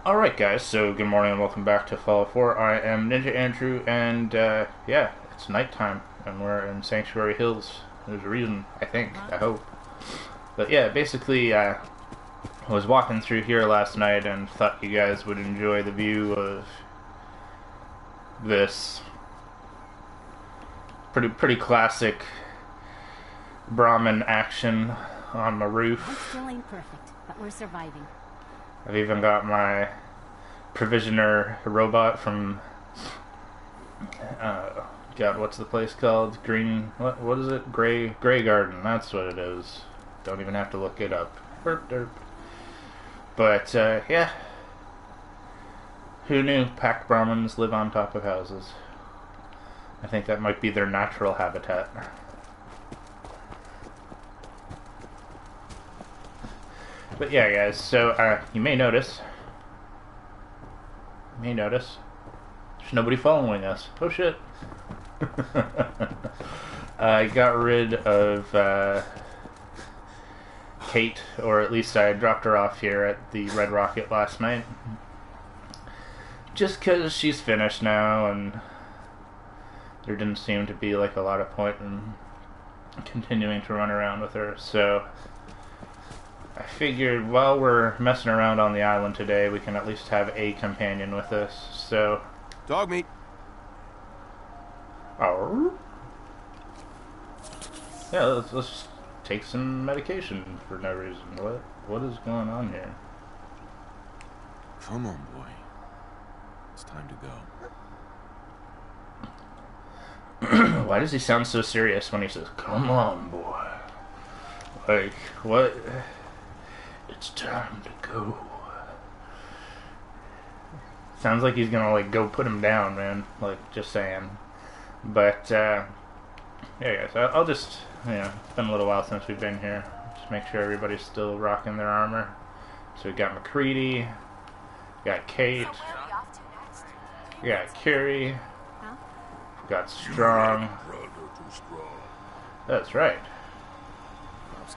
Alright guys, so good morning and welcome back to Fallout 4. I am Ninja Andrew, and yeah, it's nighttime, and we're in Sanctuary Hills. There's a reason, I think, I hope. But yeah, basically, I was walking through here last night and thought you guys would enjoy the view of this pretty classic Brahmin action on the roof. It still ain't perfect, but we're surviving. I've even got my provisioner robot from God, what's the place called? Green, what is it? Grey Garden, that's what it is. Don't even have to look it up. Burp derp. But yeah, who knew pack Brahmins live on top of houses? I think that might be their natural habitat. But yeah, guys, so you may notice there's nobody following us. Oh shit. I got rid of Kate, or at least I dropped her off here at the Red Rocket last night. Just because she's finished now, and there didn't seem to be like a lot of point in continuing to run around with her, so I figured while we're messing around on the island today, we can at least have a companion with us, so... Dog meat. Oh. Yeah, let's just take some medication for no reason. What is going on here? Come on, boy. It's time to go. Why does he sound so serious when he says, "Come on, boy"? Like, what? It's time to go. Sounds like he's gonna, like, go put him down, man. Like, just saying. But, yeah, guys, I'll just, it's been a little while since we've been here. Just make sure everybody's still rocking their armor. So we got McCready, we got Kate, we got Curie, we got Strong. That's right.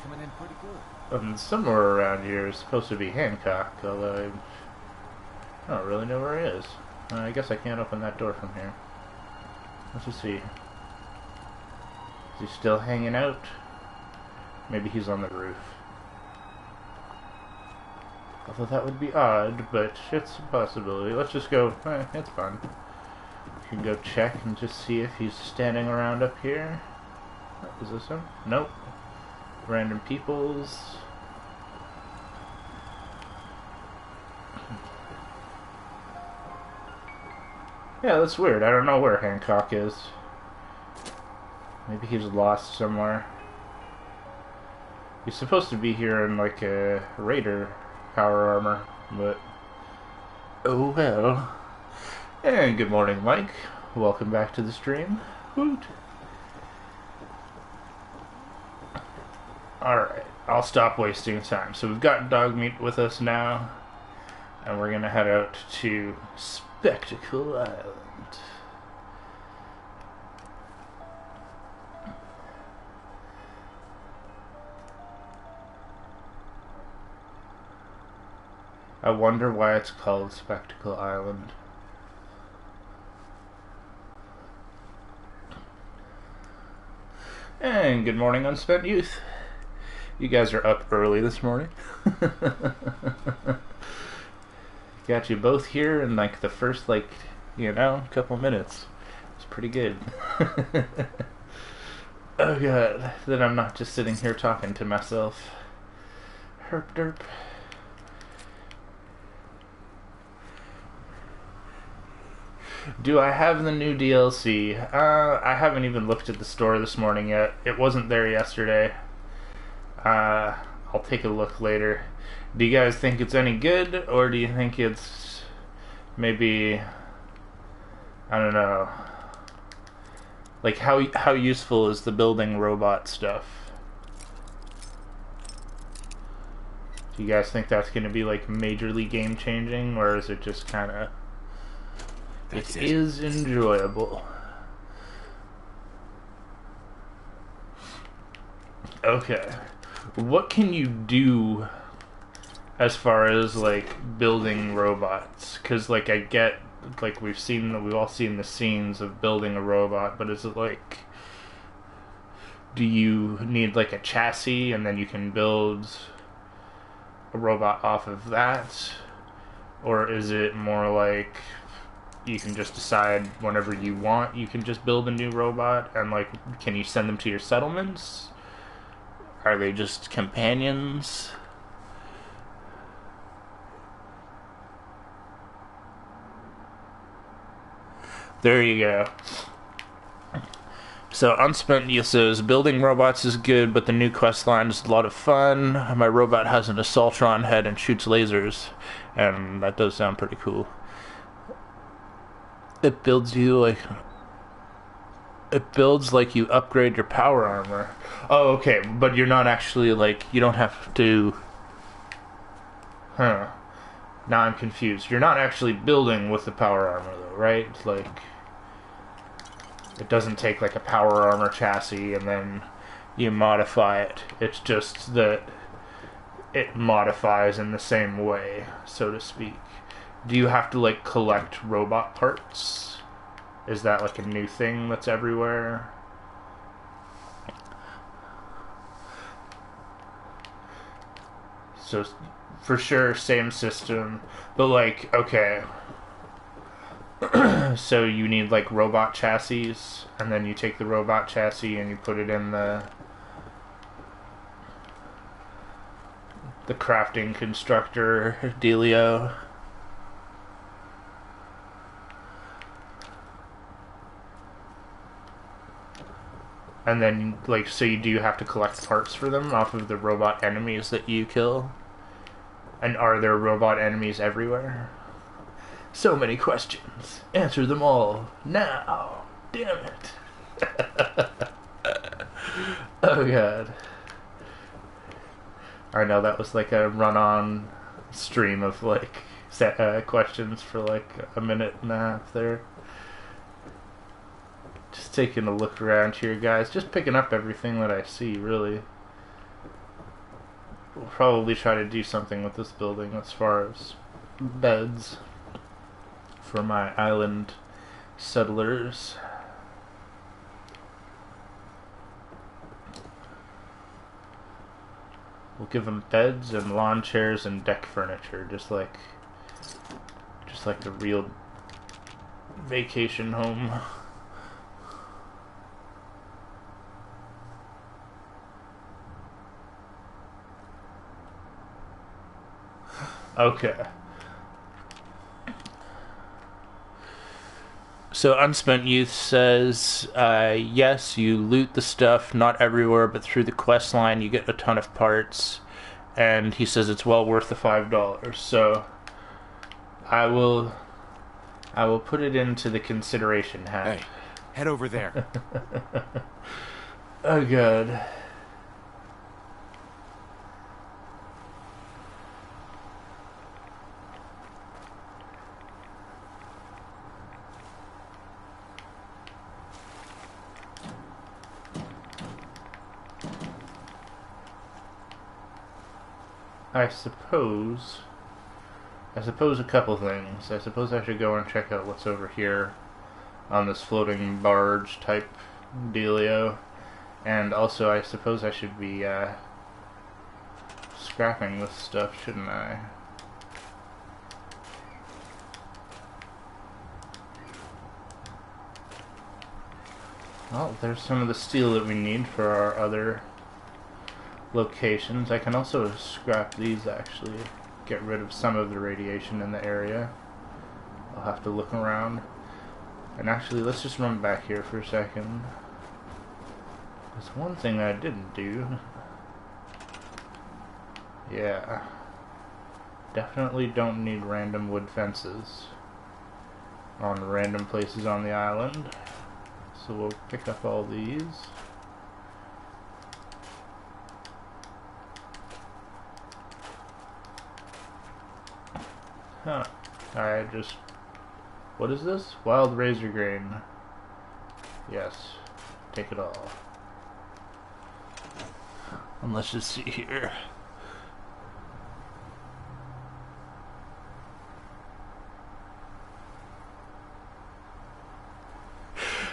Coming in pretty good. And somewhere around here is supposed to be Hancock, although I don't really know where he is. I guess I can't open that door from here. Let's just see. Is he still hanging out? Maybe he's on the roof. Although that would be odd, but it's a possibility. Let's just go. It's fun. You can go check and just see if he's standing around up here. Is this him? Nope. Random peoples. Yeah, that's weird. I don't know where Hancock is. Maybe he's lost somewhere. He's supposed to be here in like a raider power armor, but oh well. And good morning, Mike. Welcome back to the stream. Woot. Alright, I'll stop wasting time. So we've got dog meat with us now, and we're gonna head out to Spectacle Island. I wonder why it's called Spectacle Island. And good morning, Unspent Youth. You guys are up early this morning. Got you both here in like the first couple minutes. It's pretty good. Oh god, then I'm not just sitting here talking to myself. Herp derp. Do I have the new DLC? I haven't even looked at the store this morning yet. It wasn't there yesterday. I'll take a look later. Do you guys think it's any good, or do you think it's maybe, I don't know, like how useful is the building robot stuff? Do you guys think that's going to be like majorly game changing, or is it just kind of, it is enjoyable? Okay. What can you do as far as like building robots, because like I get like we've all seen the scenes of building a robot, but is it like, do you need like a chassis and then you can build a robot off of that, or is it more like you can just decide whenever you want, you can just build a new robot, and like, can you send them to your settlements? Are they just companions? There you go. So Unspent Youth says, building robots is good, but the new quest line is a lot of fun. My robot has an Assaultron head and shoots lasers, and that does sound pretty cool. It builds like you upgrade your power armor. Oh, okay, but you're not actually like, you don't have to... Huh. Now I'm confused. You're not actually building with the power armor though, right? Like, it doesn't take like a power armor chassis and then you modify it. It's just that it modifies in the same way, so to speak. Do you have to like collect robot parts? Is that like a new thing that's everywhere? So for sure, same system, but like, okay. So you need like robot chassis, and then you take the robot chassis and you put it in the crafting constructor dealio. And then, like, so you do have to collect parts for them off of the robot enemies that you kill? And are there robot enemies everywhere? So many questions. Answer them all now. Damn it. Oh god. I know that was like a run-on stream of like questions for like a minute and a half there. Just taking a look around here, guys. Just picking up everything that I see, really. We'll probably try to do something with this building as far as beds for my island settlers. We'll give them beds and lawn chairs and deck furniture, just like a real vacation home. Okay. So Unspent Youth says, yes, you loot the stuff, not everywhere, but through the quest line you get a ton of parts. And he says it's well worth the $5. So I will put it into the consideration hat. Hey, head over there. Oh god. I suppose a couple things. I suppose I should go and check out what's over here on this floating barge type dealio. And also I suppose I should be scrapping this stuff, shouldn't I? Well, there's some of the steel that we need for our other locations. I can also scrap these, actually. Get rid of some of the radiation in the area. I'll have to look around. And actually, let's just run back here for a second. There's one thing that I didn't do. Yeah. Definitely don't need random wood fences on random places on the island. So we'll pick up all these. Huh. What is this? Wild razor grain. Yes. Take it all. And let's just see here.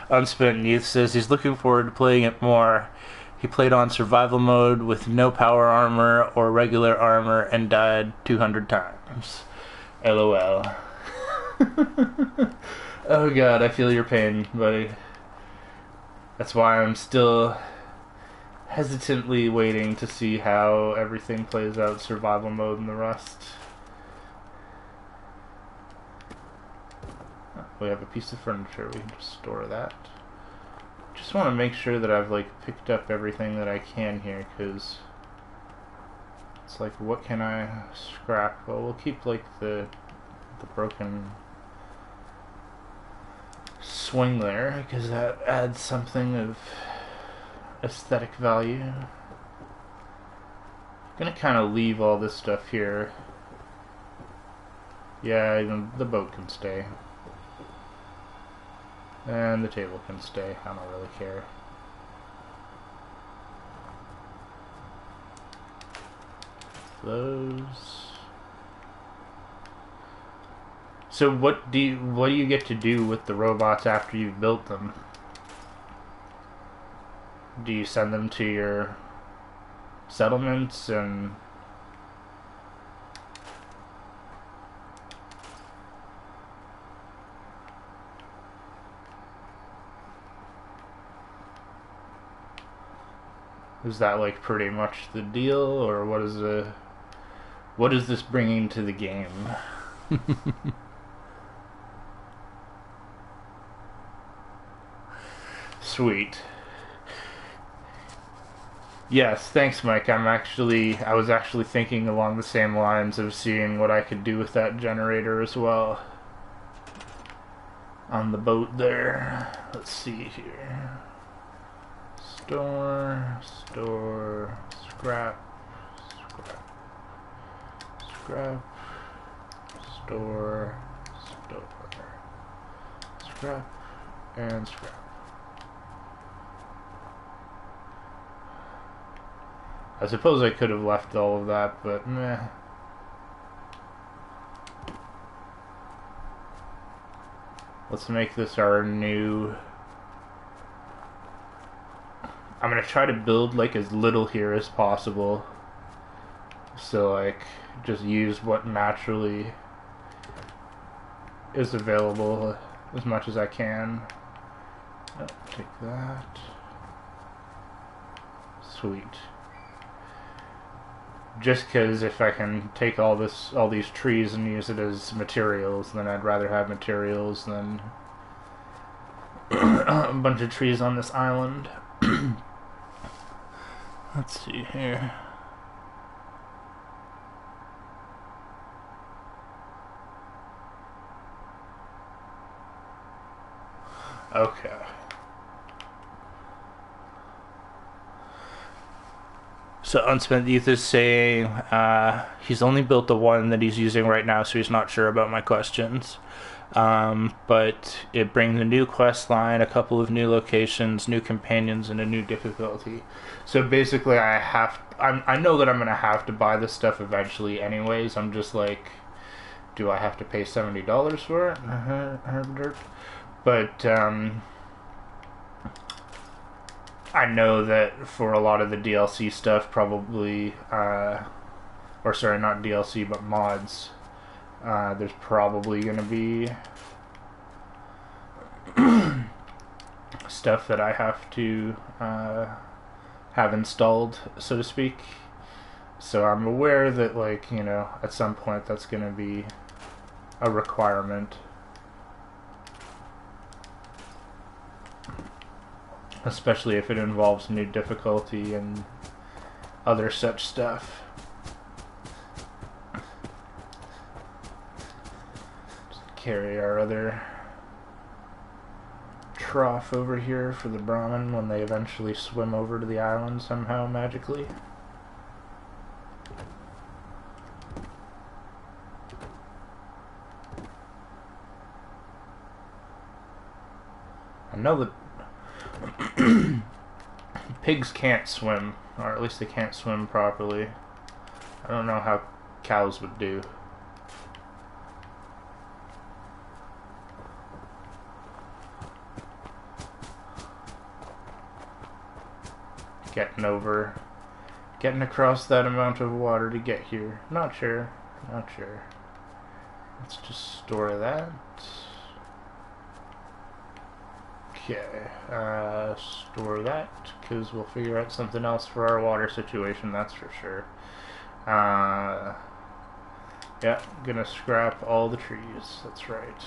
Unspent Youth says he's looking forward to playing it more. He played on survival mode with no power armor or regular armor and died 200 times. LOL. Oh god, I feel your pain, buddy. That's why I'm still hesitantly waiting to see how everything plays out survival mode in the Rust. Oh, we have a piece of furniture, we can just store that. Just want to make sure that I've like picked up everything that I can here, because it's like, what can I scrap? Well, we'll keep like the broken swing there, because that adds something of aesthetic value. I'm gonna kind of leave all this stuff here. Yeah, even the boat can stay. And the table can stay. I don't really care. Those. So what do you get to do with the robots after you've built them? Do you send them to your settlements and is that like pretty much the deal, or what is this bringing to the game? Sweet. Yes, thanks, Mike. I was actually thinking along the same lines of seeing what I could do with that generator as well. On the boat there. Let's see here. Store, scrap, store, scrap, and scrap. I suppose I could have left all of that, but meh. Let's make this our new... I'm gonna try to build like as little here as possible. So like, just use what naturally is available as much as I can. Oh, take that. Sweet. Just because if I can take all these trees and use it as materials, then I'd rather have materials than a bunch of trees on this island. Let's see here. Okay. So Unspent Youth is saying he's only built the one that he's using right now, so he's not sure about my questions. But it brings a new quest line, a couple of new locations, new companions, and a new difficulty. So basically, I know that I'm gonna have to buy this stuff eventually, anyways. I'm just like, do I have to pay $70 for it? But I know that for a lot of the DLC stuff, probably, or sorry, not DLC, but mods, there's probably going to be stuff that I have to have installed, so to speak. So I'm aware that, like, you know, at some point that's going to be a requirement. Especially if it involves new difficulty and other such stuff. Just carry our other trough over here for the Brahmin when they eventually swim over to the island somehow magically. I know that pigs can't swim, or at least they can't swim properly. I don't know how cows would do. getting across that amount of water to get here. Not sure. Not sure. Let's just store that. Okay, store that, because we'll figure out something else for our water situation, that's for sure. Yeah, gonna scrap all the trees, that's right.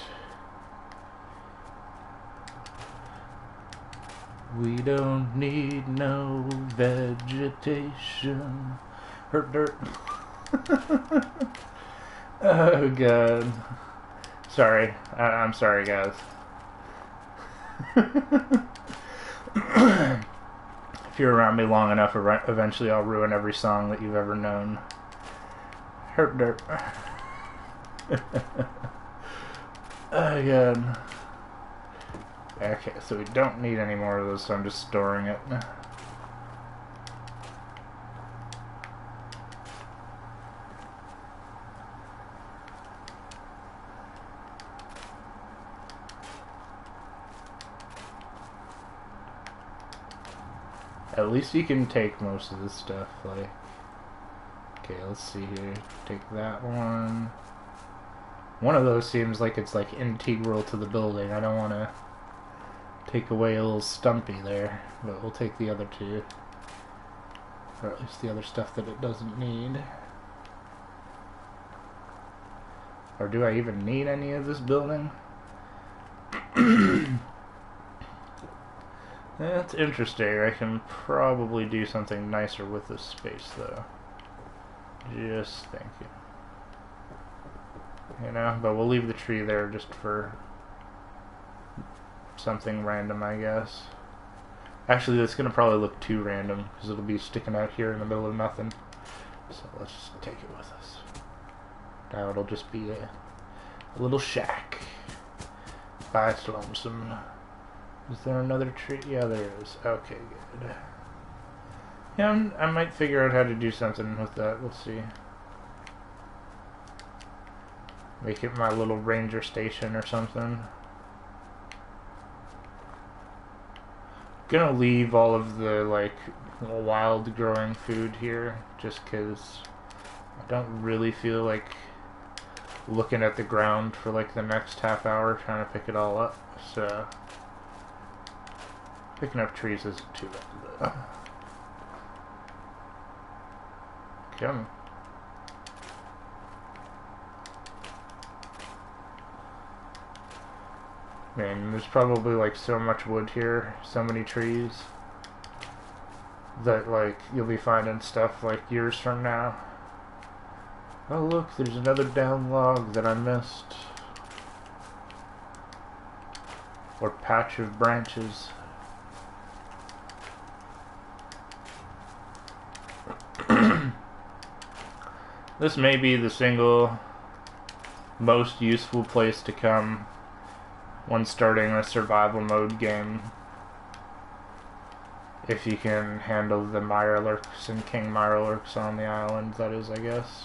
We don't need no vegetation. Herp dirt. Oh god. Sorry, I'm sorry guys. If you're around me long enough, eventually I'll ruin every song that you've ever known. Herp derp. Oh god. Okay, so we don't need any more of those, so I'm just storing it. At least you can take most of this stuff, like... Okay, let's see here. Take that one. One of those seems like it's like integral to the building. I don't want to take away a little stumpy there, but we'll take the other two. Or at least the other stuff that it doesn't need. Or do I even need any of this building? That's interesting. I can probably do something nicer with this space, though. Just thinking. You know, but we'll leave the tree there just for something random, I guess. Actually, that's going to probably look too random, because it'll be sticking out here in the middle of nothing. So let's just take it with us. Now it'll just be a little shack. By its lonesome. Is there another tree? Yeah, there is. Okay, good. Yeah, I might figure out how to do something with that. Let's see. Make it my little ranger station or something. Gonna leave all of the, like, wild growing food here, just because I don't really feel like looking at the ground for, like, the next half hour trying to pick it all up, so... Picking up trees isn't too bad, though. Come. Man, there's probably like so much wood here, so many trees, that like you'll be finding stuff like years from now. Oh look, there's another down log that I missed. Or patch of branches. This may be the single most useful place to come when starting a survival mode game. If you can handle the Mirelurks and King Mirelurks on the island, that is, I guess.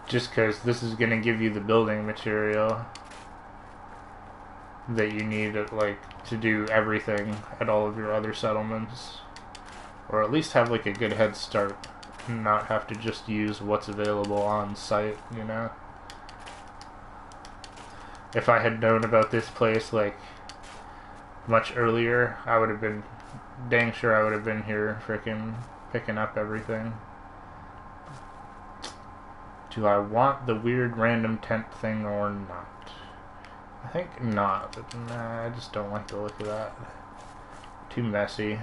Just because this is going to give you the building material that you need like to do everything at all of your other settlements. Or at least have like a good head start. Not have to just use what's available on site, you know? If I had known about this place like much earlier, I would have been dang sure I would have been here frickin' picking up everything. Do I want the weird random tent thing or not? I think not, but nah, I just don't like the look of that. Too messy.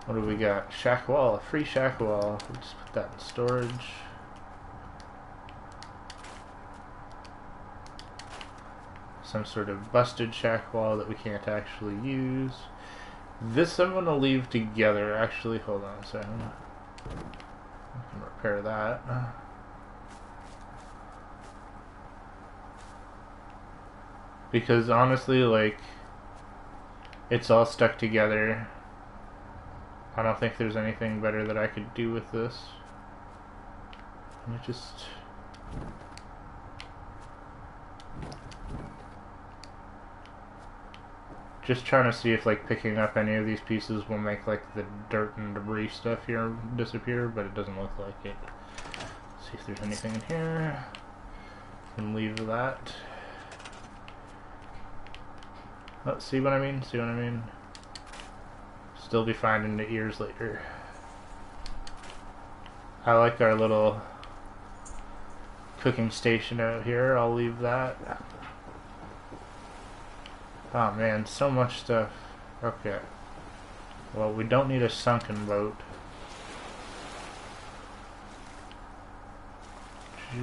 What do we got? Shack wall, a free shack wall. We'll just put that in storage. Some sort of busted shack wall that we can't actually use. This I'm going to leave together. Actually, hold on a second. I can repair that. Because honestly, like, it's all stuck together. I don't think there's anything better that I could do with this. Let me just... Just trying to see if like picking up any of these pieces will make like the dirt and debris stuff here disappear, but it doesn't look like it. See if there's anything in here. And leave that. Oh, see what I mean? See what I mean? Still be finding the ears later. I like our little cooking station out here. I'll leave that. Oh man, so much stuff. Okay. Well, we don't need a sunken boat.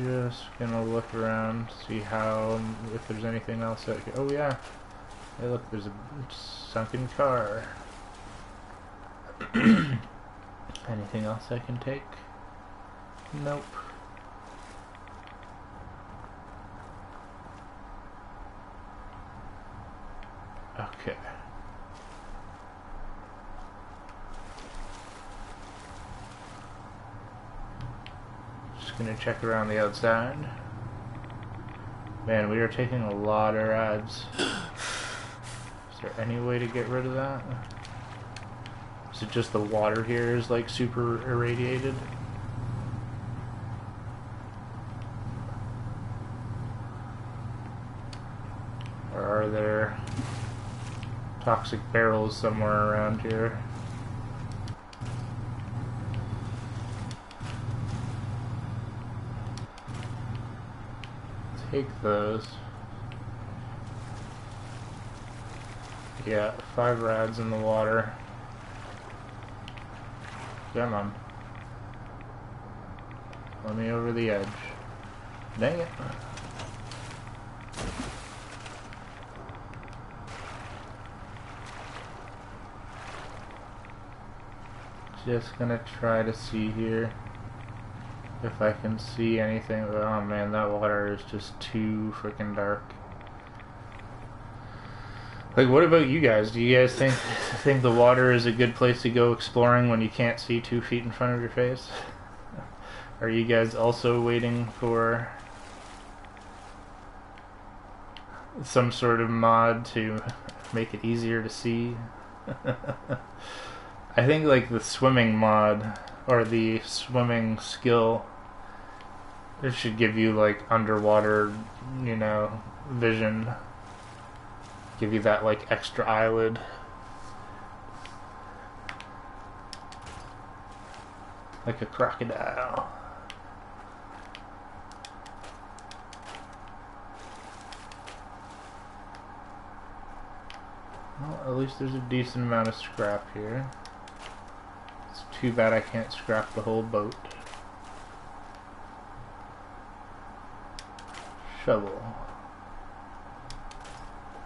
Just gonna look around, see how, if there's anything else that could, oh yeah. Hey look, there's a sunken car. Anything else I can take? Nope. Okay. Just gonna check around the outside. Man, we are taking a lot of rides. Is there any way to get rid of that? Is it just the water here is like super irradiated? Or are there toxic barrels somewhere around here? Take those. Yeah, 5 rads in the water. Come on. Let me over the edge. Dang it. Just gonna try to see here if I can see anything. Oh man, that water is just too freaking dark. Like, what about you guys? Do you guys think the water is a good place to go exploring when you can't see 2 feet in front of your face? Are you guys also waiting for some sort of mod to make it easier to see? I think like the swimming mod or the swimming skill, it should give you like underwater, you know, vision. Give you that like extra eyelid. Like a crocodile. Well, at least there's a decent amount of scrap here. It's too bad I can't scrap the whole boat. Shovel.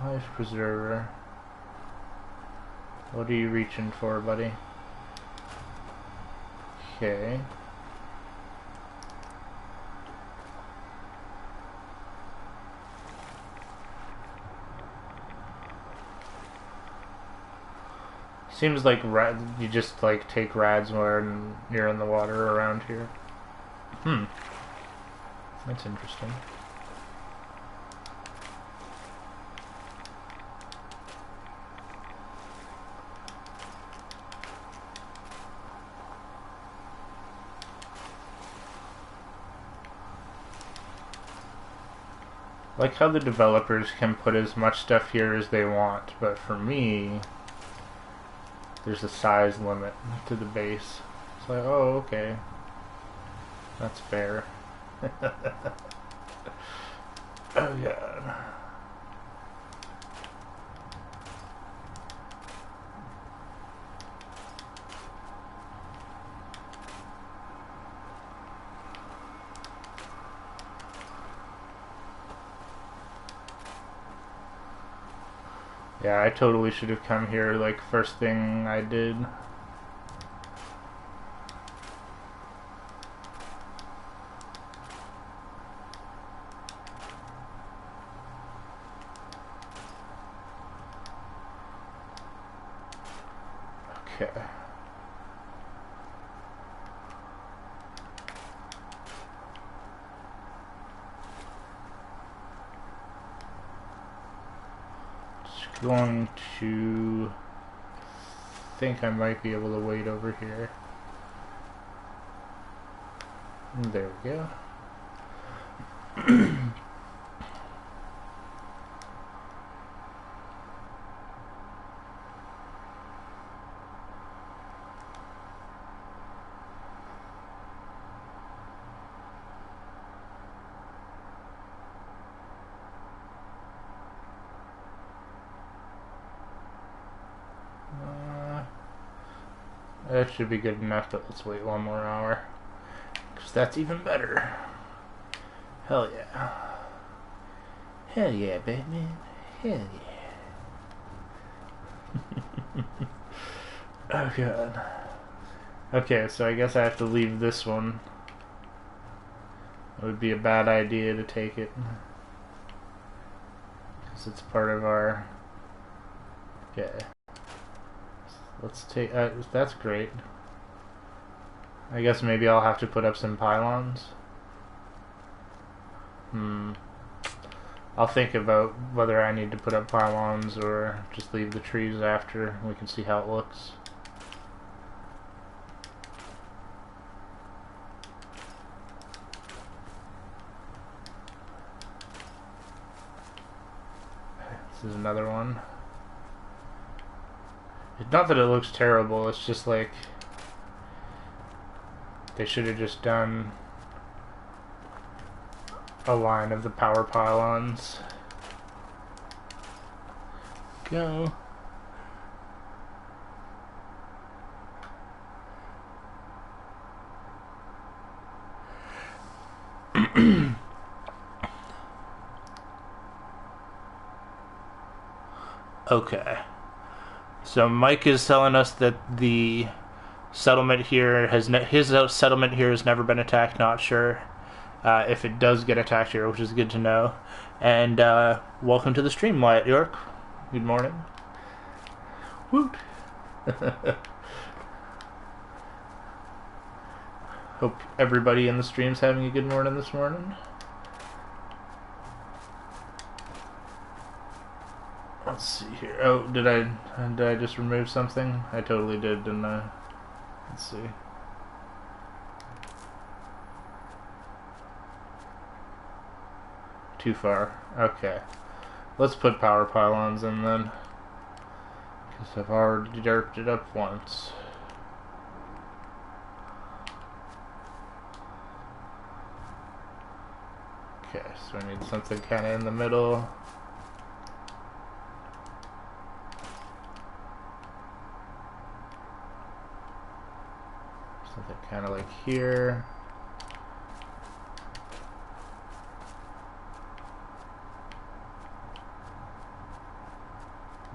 Life preserver. What are you reaching for, buddy? Okay. Seems like you just like take rads when you're in the water around here. That's interesting. Like how the developers can put as much stuff here as they want, but for me, there's a size limit to the base. It's like, oh, okay. That's fair. Oh, God. Yeah, I totally should have come here like first thing I did. Okay. going to think I might be able to wait over here. There we go. That should be good enough, but let's wait one more hour. Because that's even better. Hell yeah. Hell yeah, Batman. Hell yeah. Oh god. Okay, so I guess I have to leave this one. It would be a bad idea to take it. Because it's part of our... Okay. Let's take... that's great. I guess maybe I'll have to put up some pylons. I'll think about whether I need to put up pylons or just leave the trees after. We can see how it looks. This is another one. It's not that it looks terrible, it's just like they should have just done a line of the power pylons. Go. Okay. So Mike is telling us that the settlement here has his settlement here has never been attacked. Not sure if it does get attacked here, which is good to know. And welcome to the stream, Wyatt York. Good morning. Woot. Hope everybody in the stream's having a good morning this morning. Let's see here. Oh, did I just remove something? I totally did, didn't I? Let's see. Too far. Okay. Let's put power pylons in then. Because I've already derped it up once. Okay, so I need something kind of in the middle. Something kind of like here.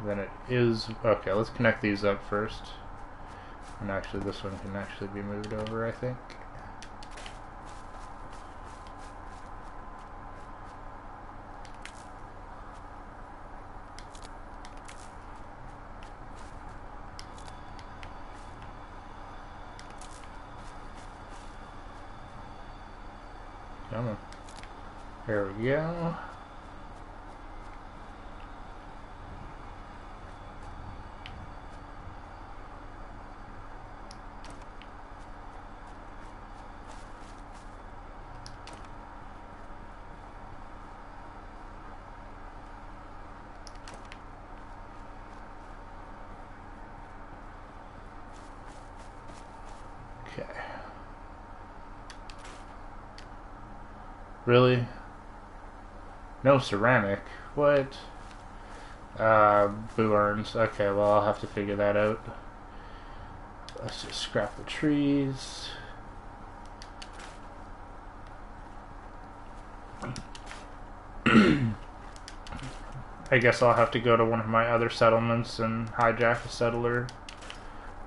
Then it is... Okay, let's connect these up first. And actually this one can actually be moved over, I think. Come on. There we go. Okay. Really? No ceramic? What? Bourns. Okay, well I'll have to figure that out. Let's just scrap the trees. I guess I'll have to go to one of my other settlements and hijack a settler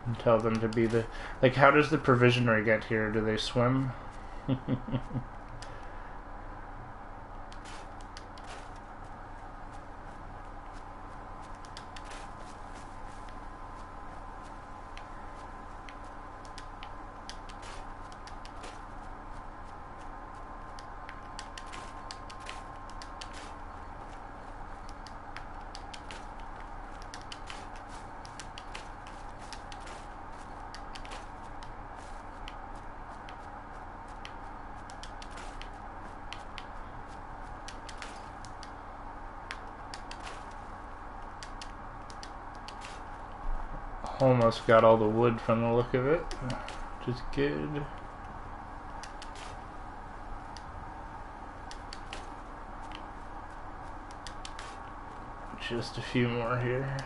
and tell them to be the... Like, how does the provisionary get here? Do they swim? almost got all the wood from the look of it, which is good. Just a few more here.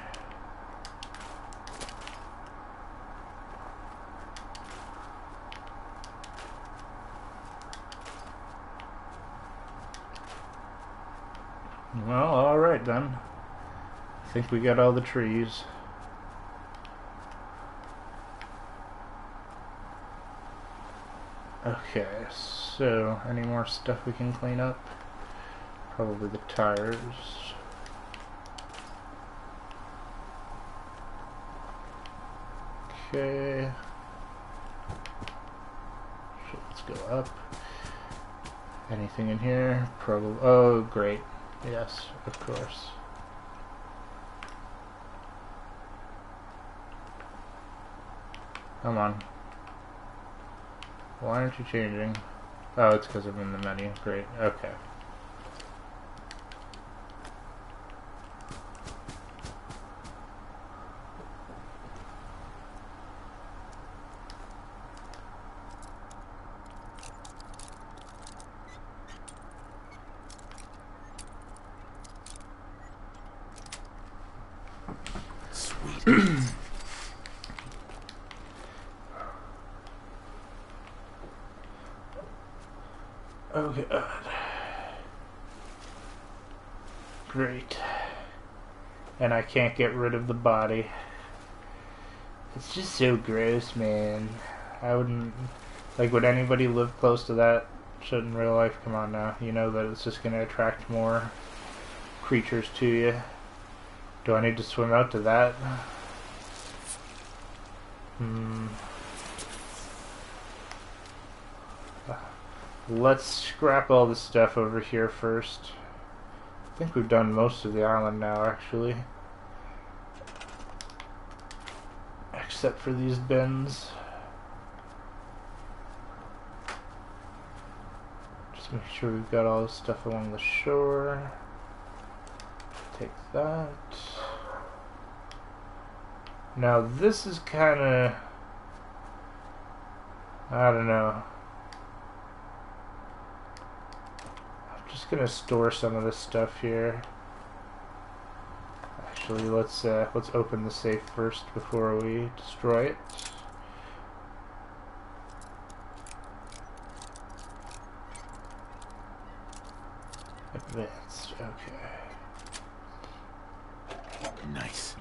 Well, alright then. I think we got all the trees. Okay, so any more stuff we can clean up? Probably the tires. Okay. So let's go up. Anything in here? Probably. Oh, great. Yes, of course. Come on. Why aren't you changing? Oh, it's because I'm in the menu. Great. Okay. Oh god. Great. And I can't get rid of the body. It's just so gross, man. I wouldn't... Like, would anybody live close to that shit in real life? Come on now. You know that it's just gonna attract more creatures to you. Do I need to swim out to that? Let's scrap all this stuff over here first. I think we've done most of the island now, actually. Except for these bins. Just make sure we've got all this stuff along the shore. Take that. Now this is kinda... I don't know. Just gonna store some of this stuff here. Actually, let's open the safe first before we destroy it. Advanced, okay. Nice.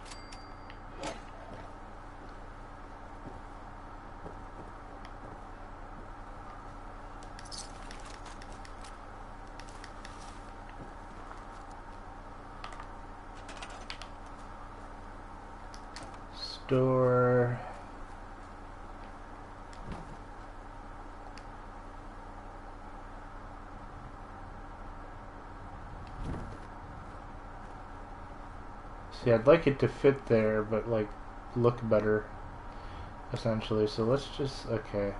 Store. See, I'd like it to fit there, but like look better, essentially. So let's just, okay.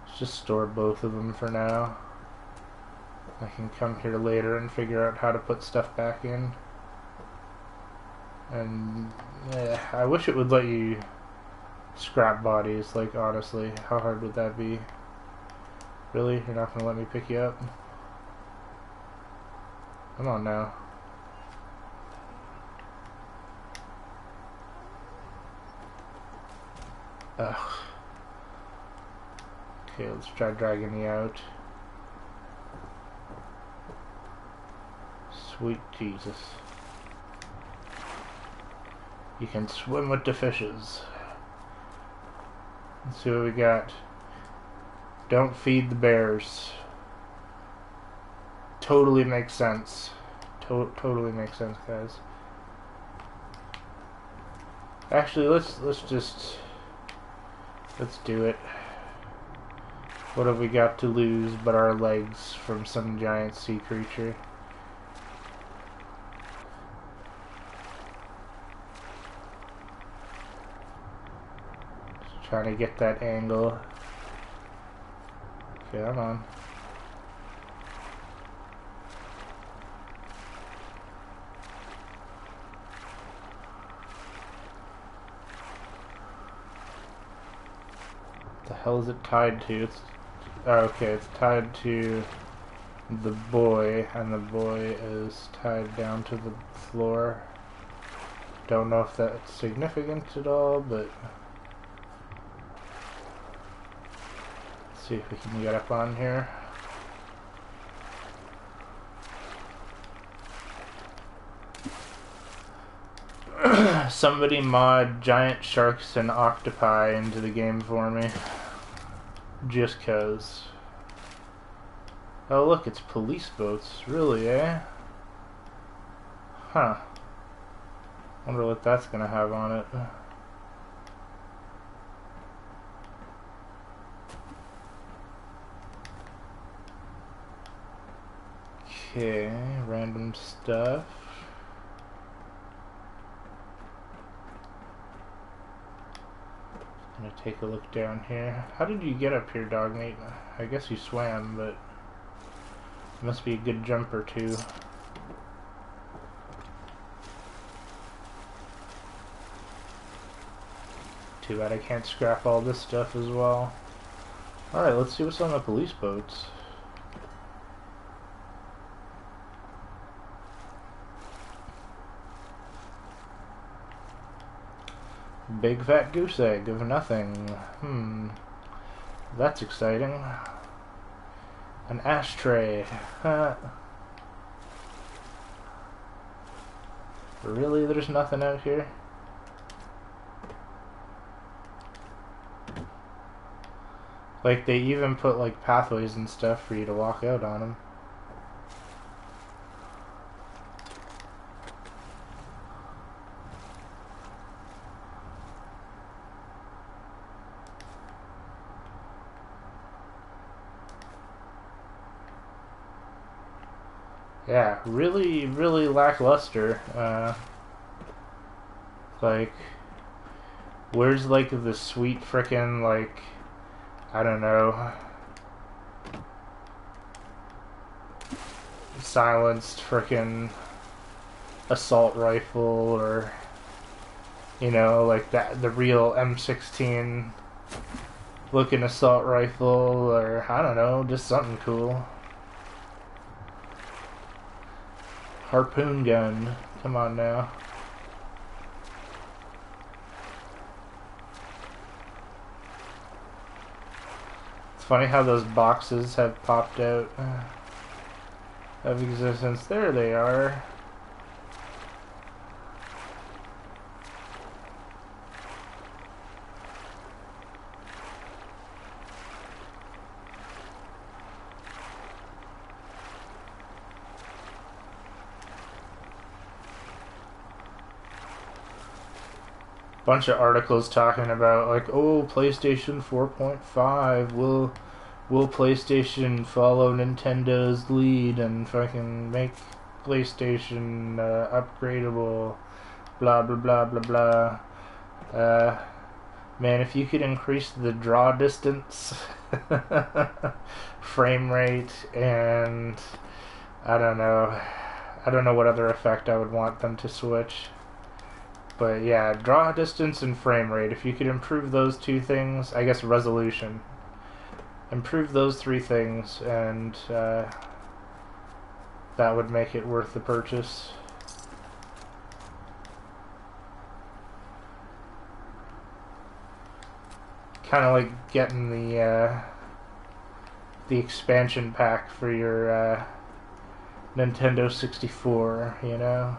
Let's just store both of them for now. I can come here later and figure out how to put stuff back in. And I wish it would let you scrap bodies, like honestly, how hard would that be? Really? You're not gonna let me pick you up? Come on now. Ugh. Okay, let's try dragging you out. Sweet Jesus. You can swim with the fishes. Let's see what we got. Don't feed the bears. Totally makes sense. Totally makes sense, guys. Actually, let's do it. What have we got to lose but our legs from some giant sea creature? Just trying to get that angle. Okay, I'm on. hell is it tied to? It's okay, it's tied to the boy, and the boy is tied down to the floor. Don't know if that's significant at all, but let's see if we can get up on here. Somebody mod giant sharks and octopi into the game for me. Just 'cause. Oh look, it's police boats. Really, eh? Huh. Wonder what that's gonna have on it. Okay, random stuff. Gonna take a look down here. How did you get up here, Dogmeat? I guess you swam, but it must be a good jumper too. Too bad I can't scrap all this stuff as well. Alright, let's see what's on the police boats. Big fat goose egg of nothing. That's exciting. An ashtray. Really? There's nothing out here? Like, they even put, like, pathways and stuff for you to walk out on them. Yeah, really, really lackluster. Like, where's, like, the sweet frickin', like, I don't know, silenced frickin' assault rifle, or, you know, like that, the real M16 looking assault rifle, or I don't know, just something cool. Harpoon gun, come on now. It's funny how those boxes have popped out of existence. There they are. Bunch of articles talking about, like, oh, PlayStation 4.5 will PlayStation follow Nintendo's lead and fucking make PlayStation upgradable, blah blah blah blah blah. Man, if you could increase the draw distance, frame rate, and I don't know what other effect I would want them to switch. But yeah, draw distance and frame rate. If you could improve those two things, I guess resolution. Improve those three things, and that would make it worth the purchase. Kind of like getting the expansion pack for your Nintendo 64, you know?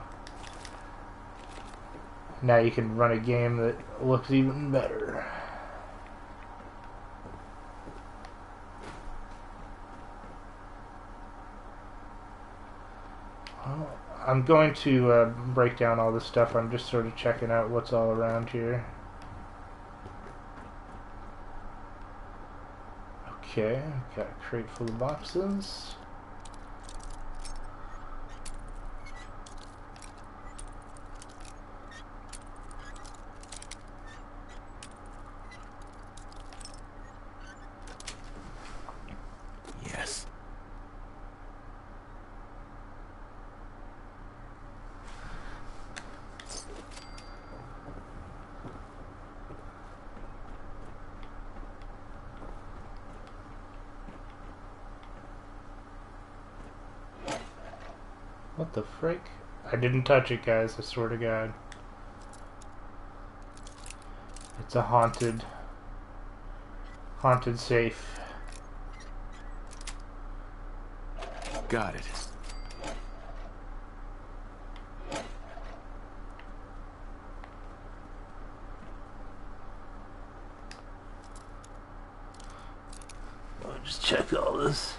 Now you can run a game that looks even better. Well, I'm going to break down all this stuff. I'm just sort of checking out what's all around here. Okay, got a crate full of boxes. Yes. What the frick? I didn't touch it, guys, I swear to God. It's a haunted safe. Got it. Let me just check all this.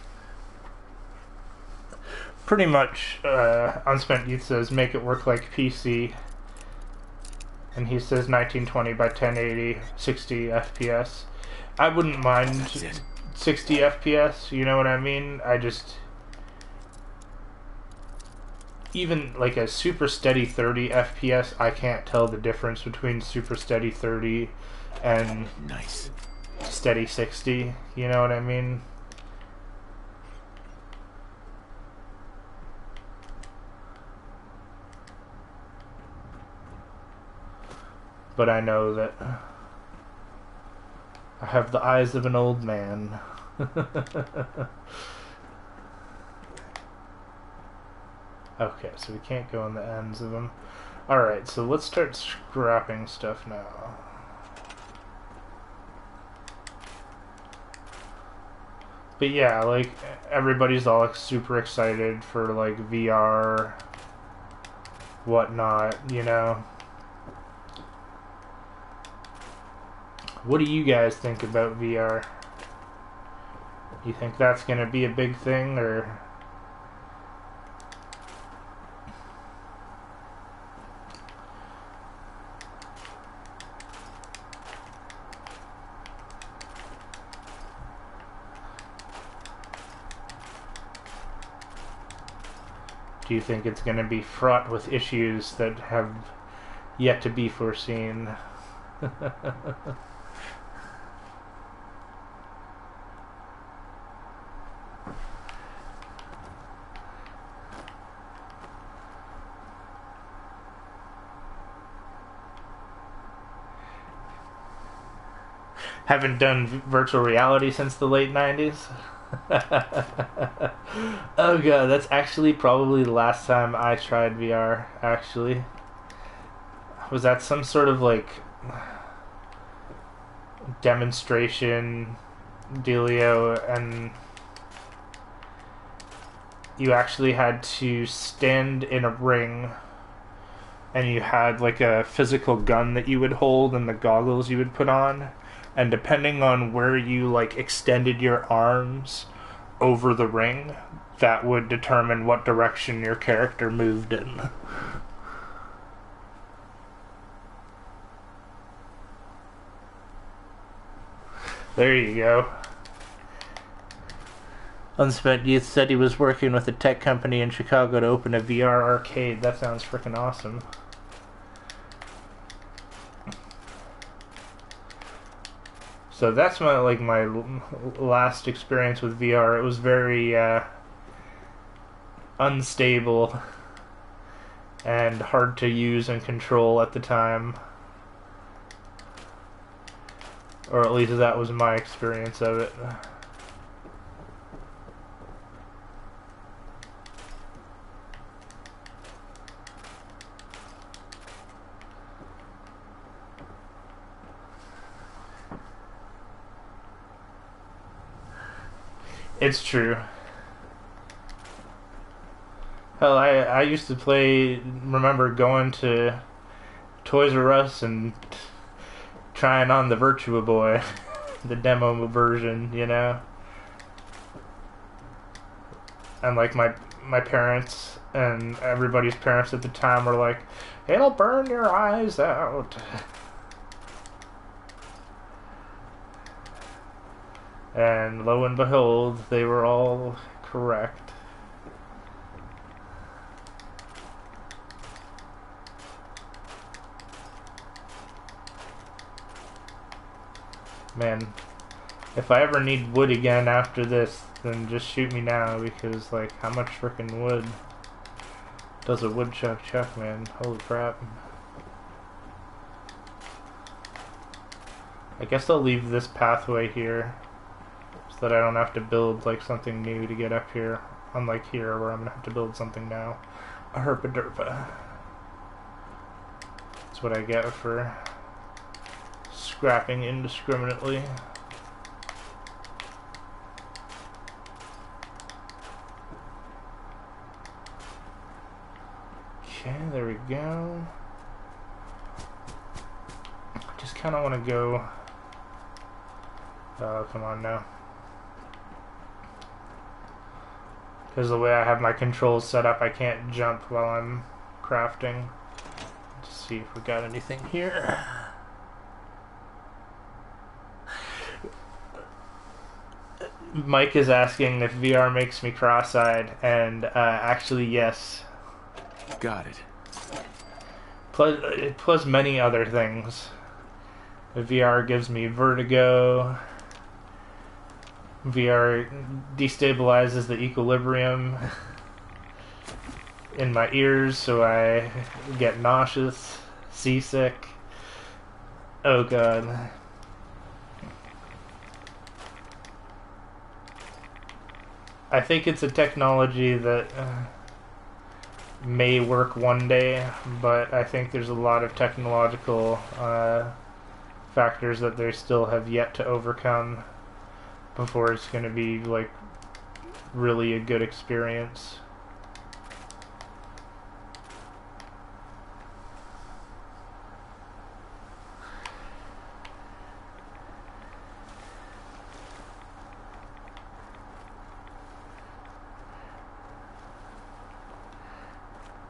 Pretty much, Unspent Youth says make it work like PC. And he says 1920 by 1080, 60 FPS. I wouldn't mind 60 FPS, you know what I mean? I just... Even like a super steady 30 FPS, I can't tell the difference between super steady 30 and Nice. steady 60, you know what I mean? But I know that I have the eyes of an old man. Okay, so we can't go on the ends of them. Alright, so let's start scrapping stuff now. But yeah, like, everybody's all like, super excited for like VR, whatnot, you know? What do you guys think about VR? You think that's gonna be a big thing, or... Do you think it's going to be fraught with issues that have yet to be foreseen? Haven't done virtual reality since the late 90s? Oh god, that's actually probably the last time I tried VR, actually. Was that some sort of like demonstration dealio, and you actually had to stand in a ring and you had like a physical gun that you would hold and the goggles you would put on, and depending on where you like extended your arms over the ring, that would determine what direction your character moved in. There you go. Unspent Youth said he was working with a tech company in Chicago to open a VR arcade. That sounds freaking awesome. So that's my last experience with VR. It was very unstable and hard to use and control at the time. Or at least that was my experience of it. It's true. Hell, I used to remember going to Toys R Us and trying on the Virtua Boy, the demo version, you know? And like my parents and everybody's parents at the time were like, it'll burn your eyes out. And lo and behold, they were all correct. Man, if I ever need wood again after this, then just shoot me now, because, like, how much frickin' wood does a woodchuck chuck, man? Holy crap. I guess I'll leave this pathway here, so that I don't have to build, like, something new to get up here, unlike here, where I'm gonna have to build something now. A herpa-derpa. That's what I get for scrapping indiscriminately. Okay, there we go. Just kind of want to go... Oh, come on now. Because the way I have my controls set up, I can't jump while I'm crafting. Let's see if we got anything here. Mike is asking if VR makes me cross-eyed, and actually, yes. Got it. Plus many other things. VR gives me vertigo. VR destabilizes the equilibrium in my ears, so I get nauseous, seasick. Oh god. I think it's a technology that may work one day, but I think there's a lot of technological factors that they still have yet to overcome before it's going to be like really a good experience.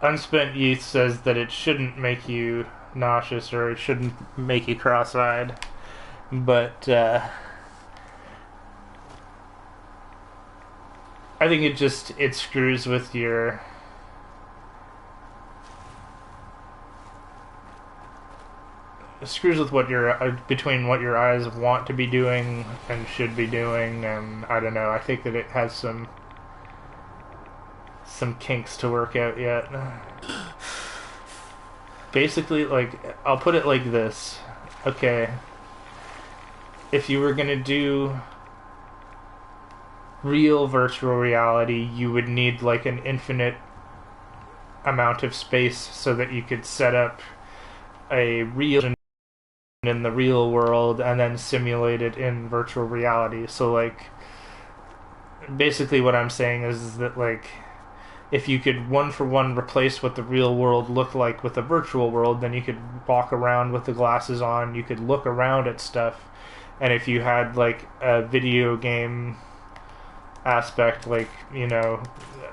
Unspent Youth says that it shouldn't make you nauseous or it shouldn't make you cross-eyed, but I think it screws with your what your between what your eyes want to be doing and should be doing, and I don't know. I think that it has some kinks to work out yet. Basically, like, I'll put it like this. Okay, if you were gonna do real virtual reality, you would need like an infinite amount of space so that you could set up a real in the real world and then simulate it in virtual reality. So like, basically what I'm saying is that like, if you could one-for-one replace what the real world looked like with the virtual world, then you could walk around with the glasses on, you could look around at stuff, and if you had like a video game aspect, like, you know,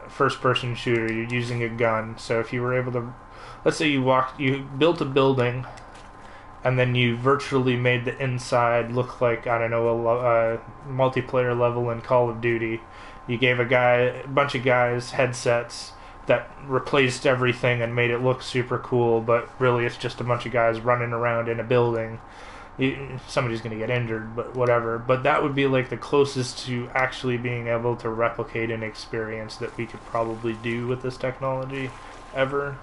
first-person shooter, you're using a gun, so if you were able to, let's say you built a building, and then you virtually made the inside look like, I don't know, a multiplayer level in Call of Duty. You gave a bunch of guys headsets that replaced everything and made it look super cool, but really it's just a bunch of guys running around in a building. Somebody's going to get injured, but whatever. But that would be like the closest to actually being able to replicate an experience that we could probably do with this technology ever.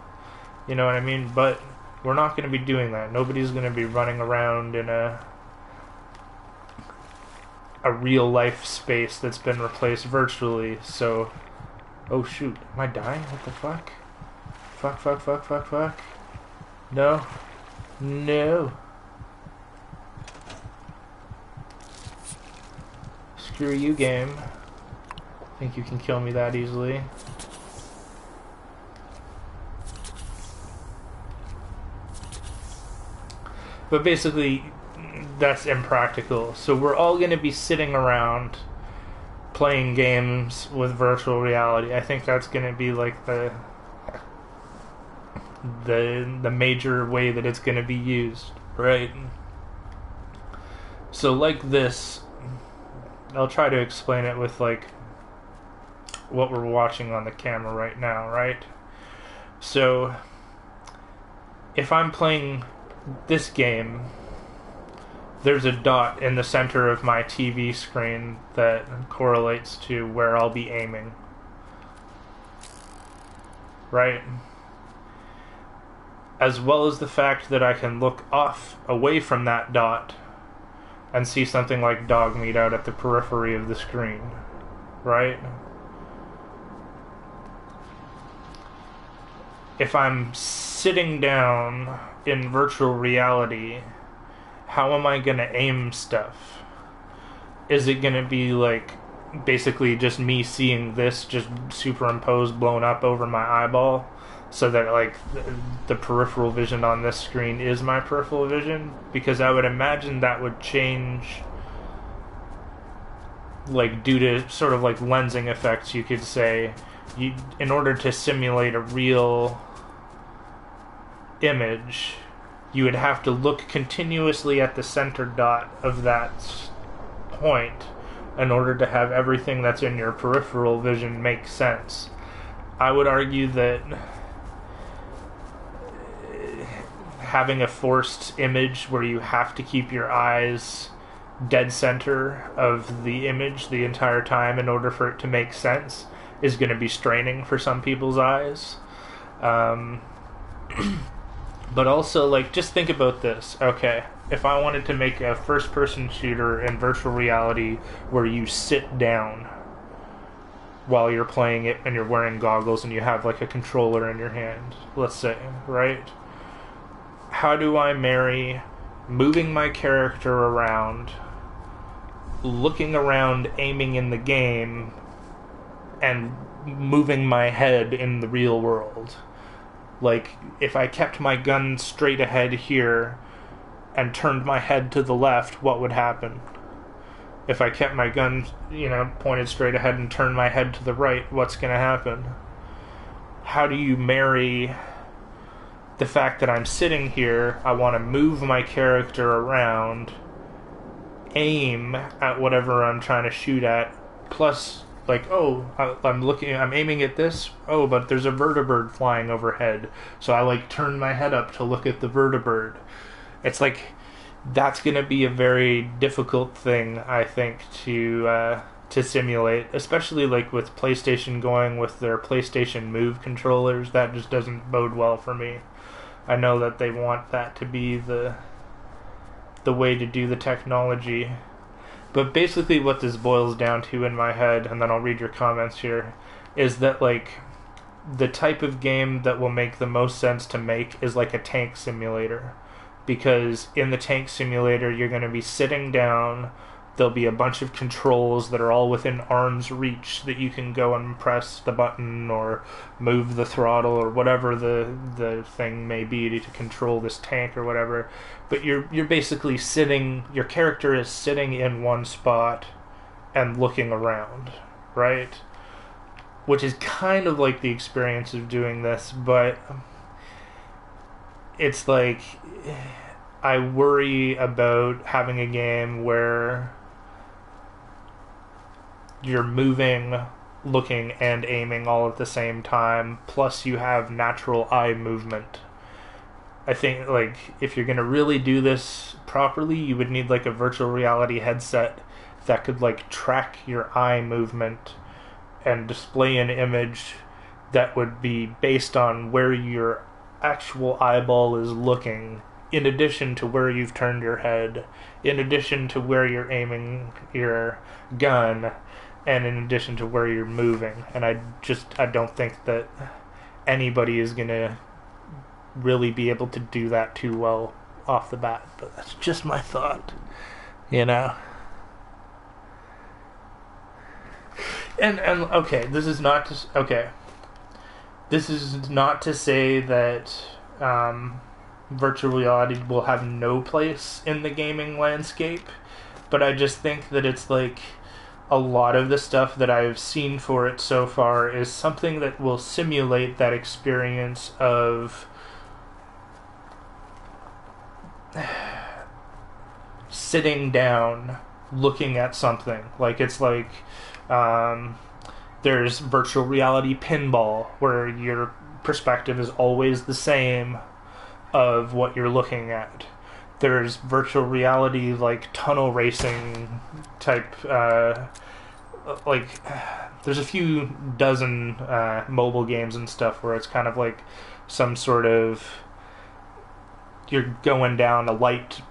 You know what I mean? But we're not going to be doing that. Nobody's going to be running around in a real life space that's been replaced virtually. So, oh shoot, am I dying? What the fuck? Fuck. No. Screw you, game. Think you can kill me that easily? But basically, that's impractical. So we're all going to be sitting around playing games with virtual reality. I think that's going to be like the major way that it's going to be used, right? So like this, I'll try to explain it with like what we're watching on the camera right now, right? So if I'm playing this game, there's a dot in the center of my TV screen that correlates to where I'll be aiming, right? As well as the fact that I can look away from that dot and see something like dog meat out at the periphery of the screen, right? if I'm sitting down in virtual reality, how am I going to aim stuff? Is it going to be like basically just me seeing this just superimposed, blown up over my eyeball, so that like the peripheral vision on this screen is my peripheral vision? Because I would imagine that would change, like due to sort of like lensing effects, you could say. In order to simulate a real image, you would have to look continuously at the center dot of that point in order to have everything that's in your peripheral vision make sense. I would argue that having a forced image where you have to keep your eyes dead center of the image the entire time in order for it to make sense is going to be straining for some people's eyes. But also, like, just think about this. Okay, if I wanted to make a first-person shooter in virtual reality where you sit down while you're playing it and you're wearing goggles and you have, like, a controller in your hand, let's say, right? How do I marry moving my character around, looking around, aiming in the game, and moving my head in the real world? Like, if I kept my gun straight ahead here and turned my head to the left, what would happen? If I kept my gun, pointed straight ahead and turned my head to the right, what's going to happen? How do you marry the fact that I'm sitting here, I want to move my character around, aim at whatever I'm trying to shoot at, plus, like, I'm aiming at this, but there's a vertibird flying overhead, so I, like, turn my head up to look at the vertibird. It's like, that's going to be a very difficult thing, I think, to simulate, especially, like, with PlayStation going with their PlayStation Move controllers. That just doesn't bode well for me. I know that they want that to be the way to do the technology. But basically what this boils down to in my head, and then I'll read your comments here, is that, like, the type of game that will make the most sense to make is like a tank simulator. Because in the tank simulator, you're going to be sitting down, there'll be a bunch of controls that are all within arm's reach that you can go and press the button or move the throttle or whatever the thing may be to control this tank or whatever. But you're basically sitting, your character is sitting in one spot and looking around, right? Which is kind of like the experience of doing this, but it's like, I worry about having a game where you're moving, looking, and aiming all at the same time, plus you have natural eye movement. I think, like, if you're going to really do this properly, you would need, like, a virtual reality headset that could, like, track your eye movement and display an image that would be based on where your actual eyeball is looking, in addition to where you've turned your head, in addition to where you're aiming your gun, and in addition to where you're moving. And I don't think that anybody is going to really be able to do that too well off the bat. But that's just my thought, And okay, this is not to say that virtual reality will have no place in the gaming landscape, but I just think that it's like a lot of the stuff that I've seen for it so far is something that will simulate that experience of sitting down, looking at something. Like, it's like, there's virtual reality pinball, where your perspective is always the same of what you're looking at. There's virtual reality, like, tunnel racing type, there's a few dozen mobile games and stuff where it's kind of like some sort of, you're going down a light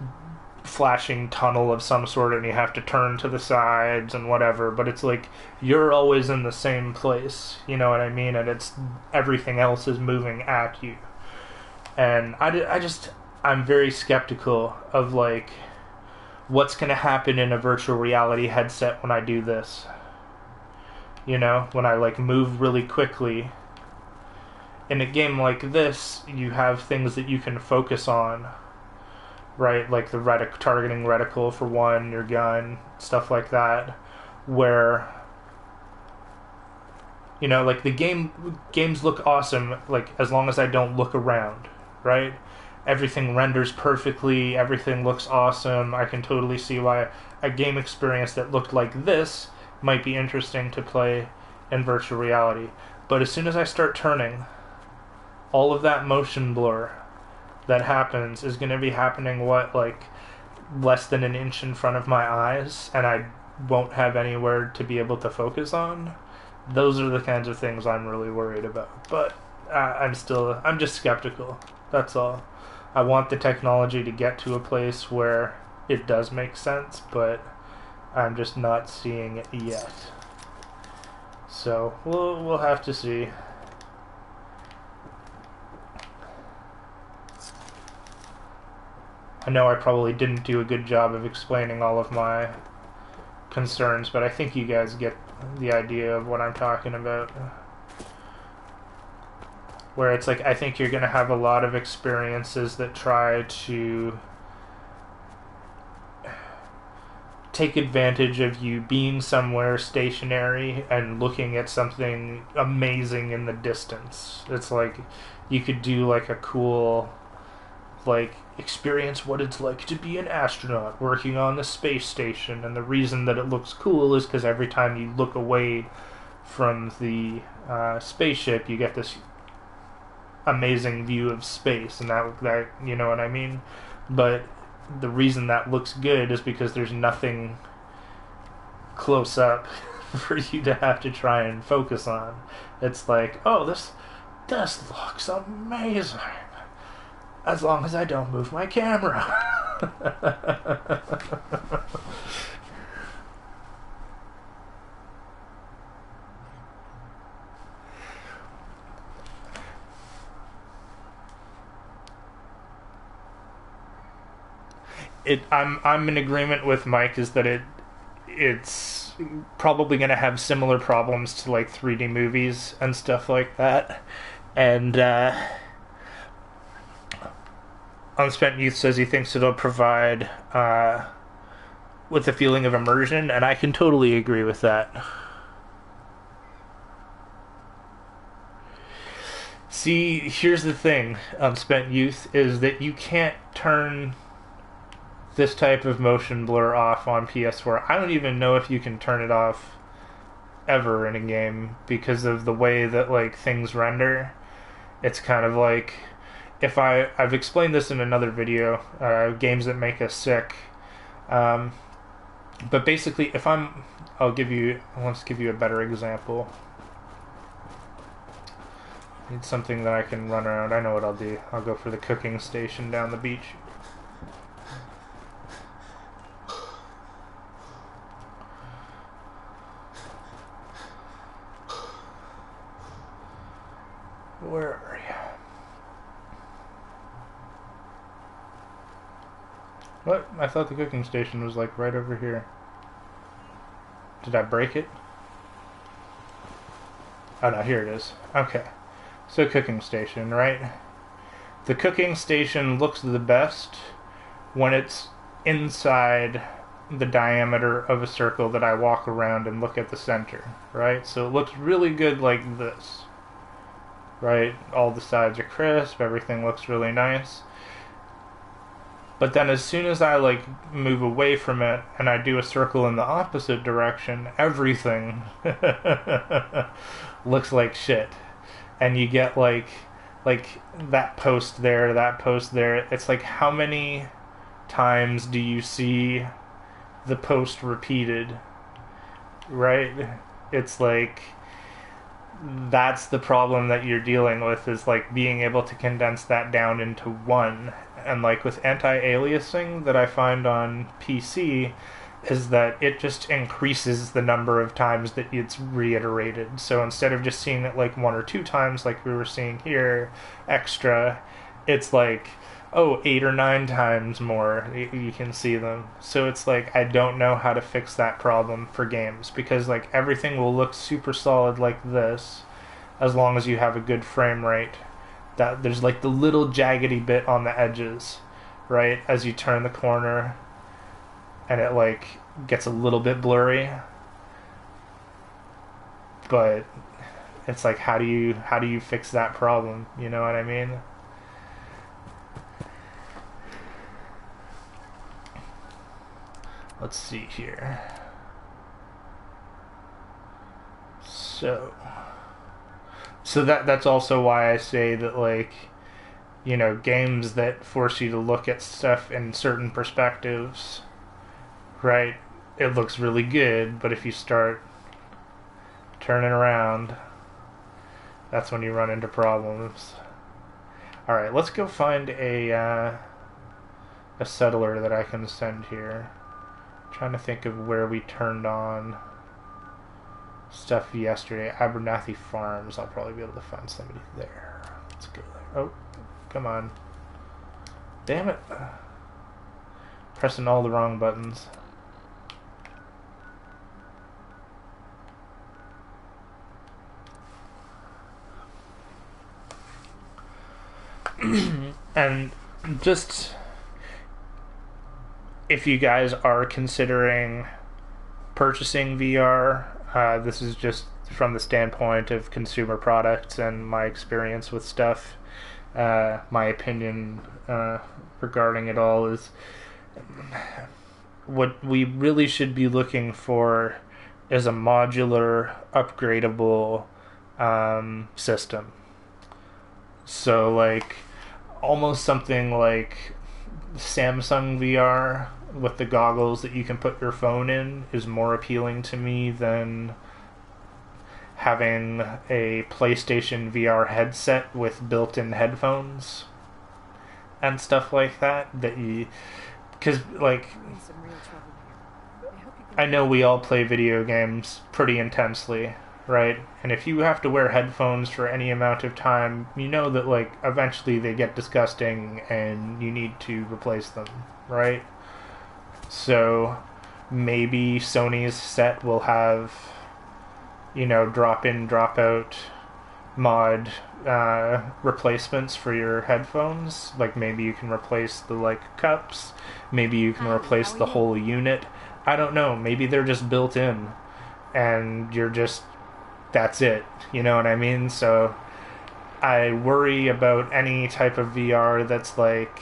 flashing tunnel of some sort and you have to turn to the sides and whatever, but it's like you're always in the same place, you know what I mean? And it's everything else is moving at you. And I'm very skeptical of like what's going to happen in a virtual reality headset when I do this. You know, when I like move really quickly. In a game like this, you have things that you can focus on, right? Like the targeting reticle for one, your gun, stuff like that, where, you know, like the games look awesome, like as long as I don't look around, right? Everything renders perfectly, everything looks awesome. I can totally see why a game experience that looked like this might be interesting to play in virtual reality. But as soon as I start turning, all of that motion blur that happens is going to be happening, like less than an inch in front of my eyes, and I won't have anywhere to be able to focus on. Those are the kinds of things I'm really worried about. But I'm just skeptical. That's all. I want the technology to get to a place where it does make sense, but I'm just not seeing it yet. So we'll have to see. I know I probably didn't do a good job of explaining all of my concerns, but I think you guys get the idea of what I'm talking about. Where it's like, I think you're going to have a lot of experiences that try to take advantage of you being somewhere stationary and looking at something amazing in the distance. It's like, you could do like a cool, like, experience what it's like to be an astronaut working on the space station, and the reason that it looks cool is because every time you look away from the spaceship, you get this amazing view of space, and that you know what I mean? But the reason that looks good is because there's nothing close up for you to have to try and focus on. It's like, oh, this looks amazing, as long as I don't move my camera. I'm in agreement with Mike, is that it's probably going to have similar problems to like 3D movies and stuff like that. And Unspent Youth says he thinks it'll provide with a feeling of immersion, and I can totally agree with that. See, here's the thing, Unspent Youth, is that you can't turn this type of motion blur off on PS4. I don't even know if you can turn it off ever in a game because of the way that like things render. It's kind of like, if I've explained this in another video, games that make us sick. But basically, let's give you a better example. Need something that I can run around. I know what I'll do. I'll go for the cooking station down the beach. Where are you? What? I thought the cooking station was like right over here. Did I break it? Oh no, here it is. Okay. So cooking station, right? The cooking station looks the best when it's inside the diameter of a circle that I walk around and look at the center, right? So it looks really good like this. Right? All the sides are crisp, everything looks really nice. But then as soon as I like move away from it and I do a circle in the opposite direction, everything looks like shit. And you get like that post there, that post there. It's like, how many times do you see the post repeated? Right? It's like, that's the problem that you're dealing with, is like being able to condense that down into one. and like with anti-aliasing that I find on PC is that it just increases the number of times that it's reiterated. So instead of just seeing it like 1 or 2 times like we were seeing here extra, it's like 8 or 9 times more you can see them. So it's like I don't know how to fix that problem for games, because like everything will look super solid like this as long as you have a good frame rate. That there's like the little jaggedy bit on the edges, right, as you turn the corner, and it like gets a little bit blurry. But it's like, how do you fix that problem? You know what I mean? Let's see here. So that's also why I say that, like, you know, games that force you to look at stuff in certain perspectives, right? It looks really good, but if you start turning around, that's when you run into problems. All right, let's go find a settler that I can send here. I'm trying to think of where we turned on stuff yesterday. Abernathy Farms. I'll probably be able to find somebody there. Let's go there. Oh, come on. Damn it. Pressing all the wrong buttons. And just, if you guys are considering purchasing VR, this is just from the standpoint of consumer products and my experience with stuff. My opinion regarding it all is, what we really should be looking for is a modular, upgradable system. So, like, almost something like Samsung VR with the goggles that you can put your phone in is more appealing to me than having a PlayStation VR headset with built-in headphones and stuff like that. Because, like, I know we all play video games pretty intensely, right? And if you have to wear headphones for any amount of time, you know that, like, eventually they get disgusting and you need to replace them, right? So maybe Sony's set will have, you know, drop-in, drop-out mod replacements for your headphones. Like, maybe you can replace the, like, cups. Maybe you can replace the whole unit. I don't know. Maybe they're just built in and you're just, that's it. You know what I mean? So I worry about any type of VR that's, like,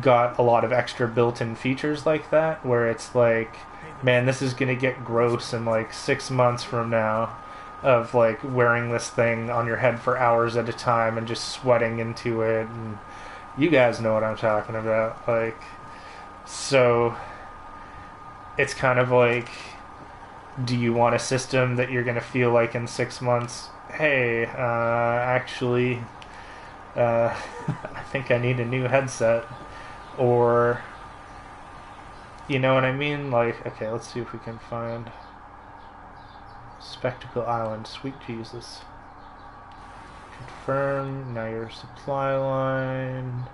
got a lot of extra built-in features like that, where it's like, man, this is gonna get gross in like 6 months from now, of like wearing this thing on your head for hours at a time and just sweating into it, and you guys know what I'm talking about. Like, so it's kind of like, do you want a system that you're gonna feel like in 6 months, hey, actually, I think I need a new headset? Or, you know what I mean? Like, okay, let's see if we can find Spectacle Island. Sweet Jesus. Confirm. Now your supply line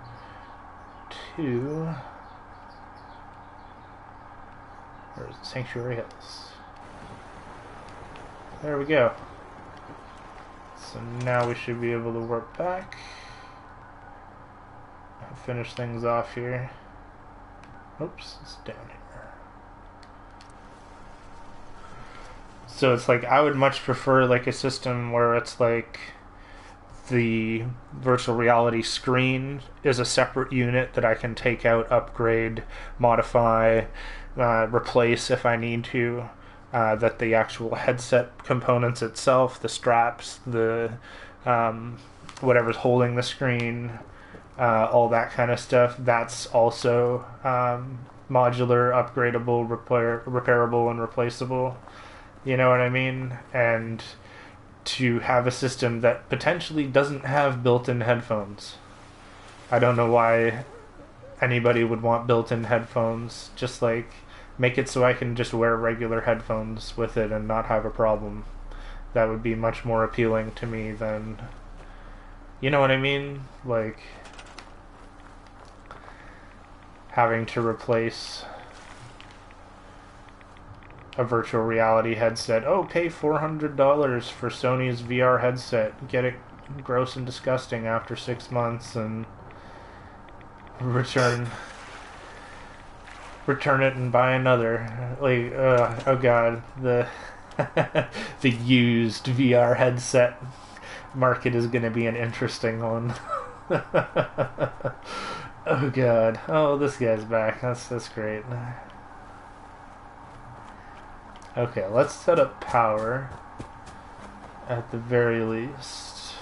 to, where is it? Sanctuary Hills. There we go. So now we should be able to work back. Finish things off here. Oops, it's down here. So it's like, I would much prefer like a system where it's like the virtual reality screen is a separate unit that I can take out, upgrade, modify, replace if I need to. That the actual headset components itself, the straps, the whatever's holding the screen, all that kind of stuff, that's also modular, upgradable, repairable, and replaceable. You know what I mean? And to have a system that potentially doesn't have built-in headphones. I don't know why anybody would want built-in headphones. Just like make it so I can just wear regular headphones with it and not have a problem. That would be much more appealing to me than, you know what I mean? Like having to replace a virtual reality headset. Oh, pay $400 for Sony's VR headset. Get it gross and disgusting after 6 months and return it and buy another. Like, oh god, the the used VR headset market is going to be an interesting one. Oh god. Oh, this guy's back. That's great. Okay, let's set up power at the very least.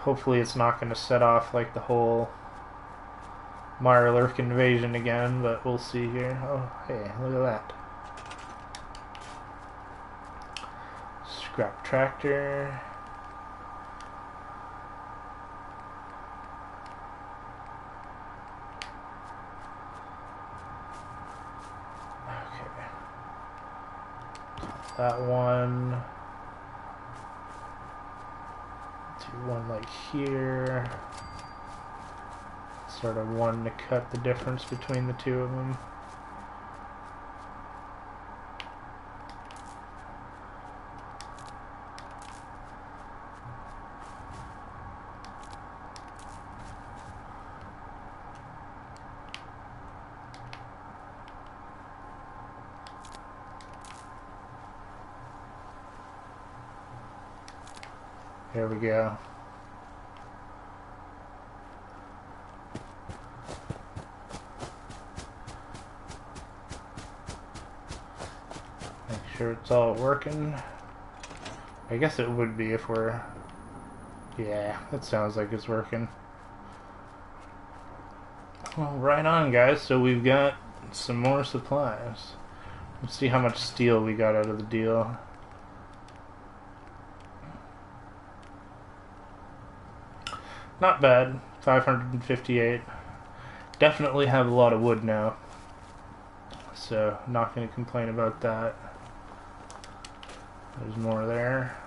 Hopefully it's not going to set off like the whole Mirelurk invasion again, but we'll see here. Oh, hey, look at that. Scrap tractor. Okay. That one. Do one like here. Sort of one to cut the difference between the two of them. There we go. Make sure it's all working. I guess it would be if we're... Yeah, it sounds like it's working. Well, right on, guys. So we've got some more supplies. Let's see how much steel we got out of the deal. Not bad. 558. Definitely have a lot of wood now. So, not going to complain about that. There's more there.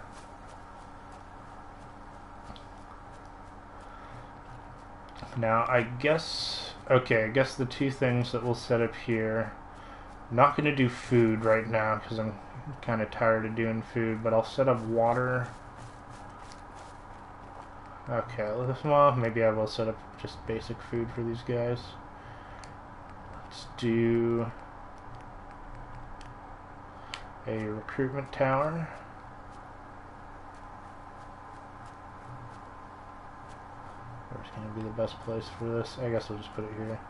Now, I guess... Okay, I guess the two things that we'll set up here... I'm not going to do food right now because I'm kind of tired of doing food, but I'll set up water... Okay, well, maybe I will set up just basic food for these guys. Let's do a recruitment tower. Where's going to be the best place for this? I guess I'll just put it here.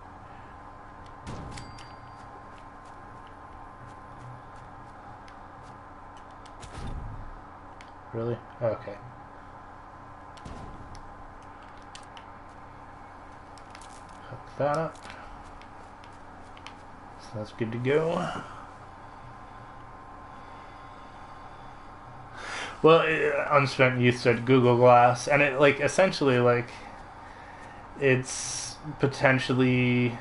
Really? Okay. That up. So that's good to go. Well, Unspent Youth said Google Glass, and it like essentially like it's potentially,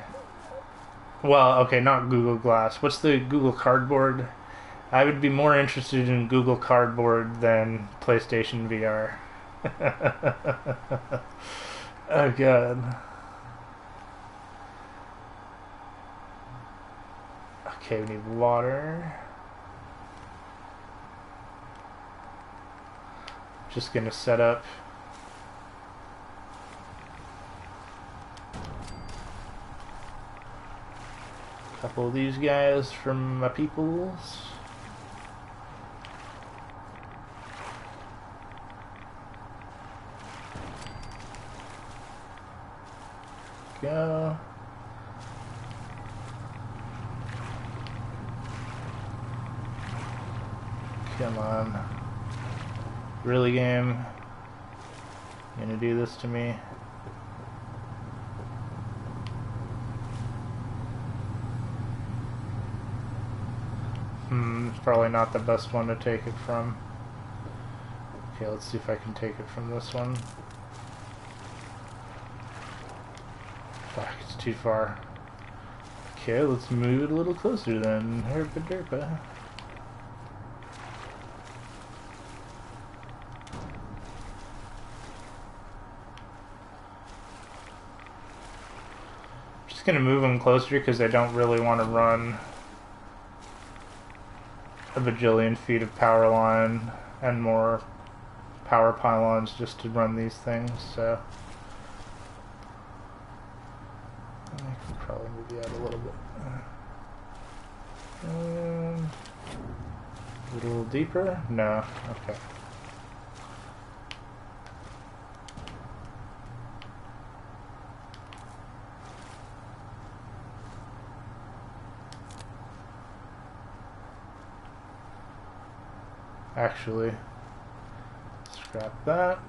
well, okay, not Google Glass. What's the Google Cardboard? I would be more interested in Google Cardboard than PlayStation VR. Oh god. Okay, we need water. Just gonna set up a couple of these guys from my peoples. Go. Come on. Really, game? You gonna do this to me? It's probably not the best one to take it from. Okay, let's see if I can take it from this one. Fuck, it's too far. Okay, let's move it a little closer then. Herpa derpa. Just gonna move them closer because I don't really want to run a bajillion feet of power line and more power pylons just to run these things, so I can probably move you out a little bit. A little deeper? No. Okay. Actually, scrap that.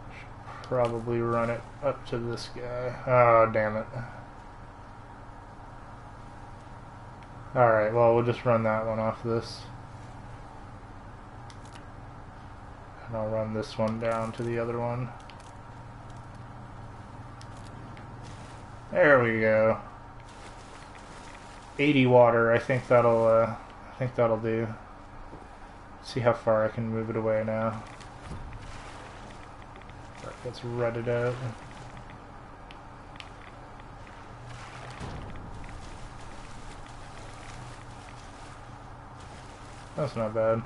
Should probably run it up to this guy. Oh, damn it. Alright, well, we'll just run that one off this. And I'll run this one down to the other one. There we go. 80 water, I think that'll do. See how far I can move it away now. Let's red it out. That's not bad.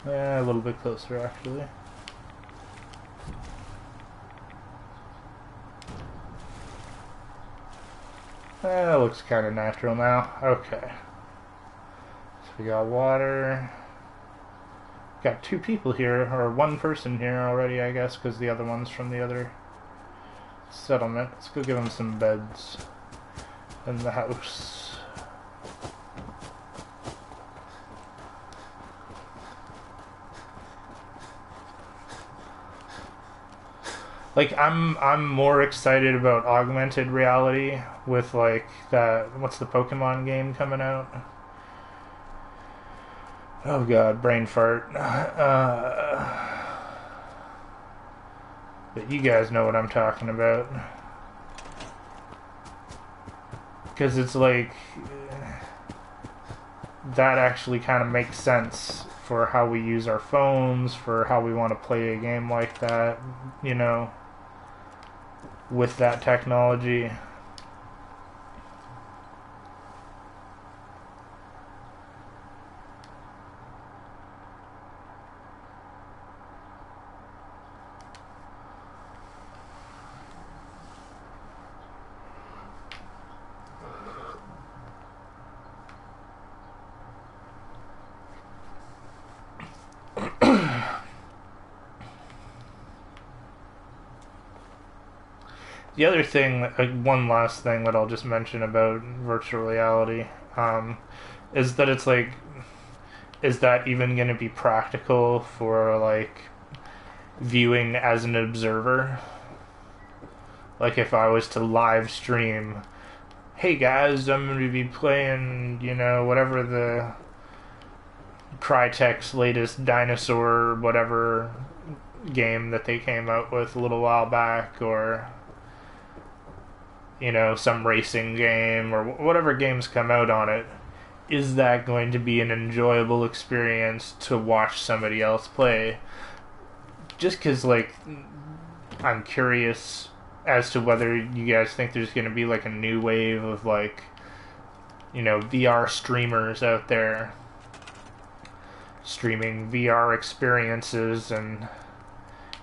Yeah, a little bit closer actually. That looks kind of natural now. Okay. So we got water. Got two people here, or one person here already, I guess, because the other one's from the other settlement. Let's go give them some beds in the house. Like, I'm more excited about augmented reality with, like, that, what's the Pokemon game coming out? Oh god, brain fart. But you guys know what I'm talking about. Because it's like, that actually kind of makes sense for how we use our phones, for how we want to play a game like that, you know, with that technology. The other thing, one last thing that I'll just mention about virtual reality, is that it's like, is that even going to be practical for, like, viewing as an observer? Like, if I was to live stream, hey guys, I'm going to be playing, you know, whatever the Crytek's latest dinosaur whatever game that they came out with a little while back, or, you know, some racing game, or whatever games come out on it, is that going to be an enjoyable experience to watch somebody else play? Just because, like, I'm curious as to whether you guys think there's going to be, like, a new wave of, like, you know, VR streamers out there streaming VR experiences, and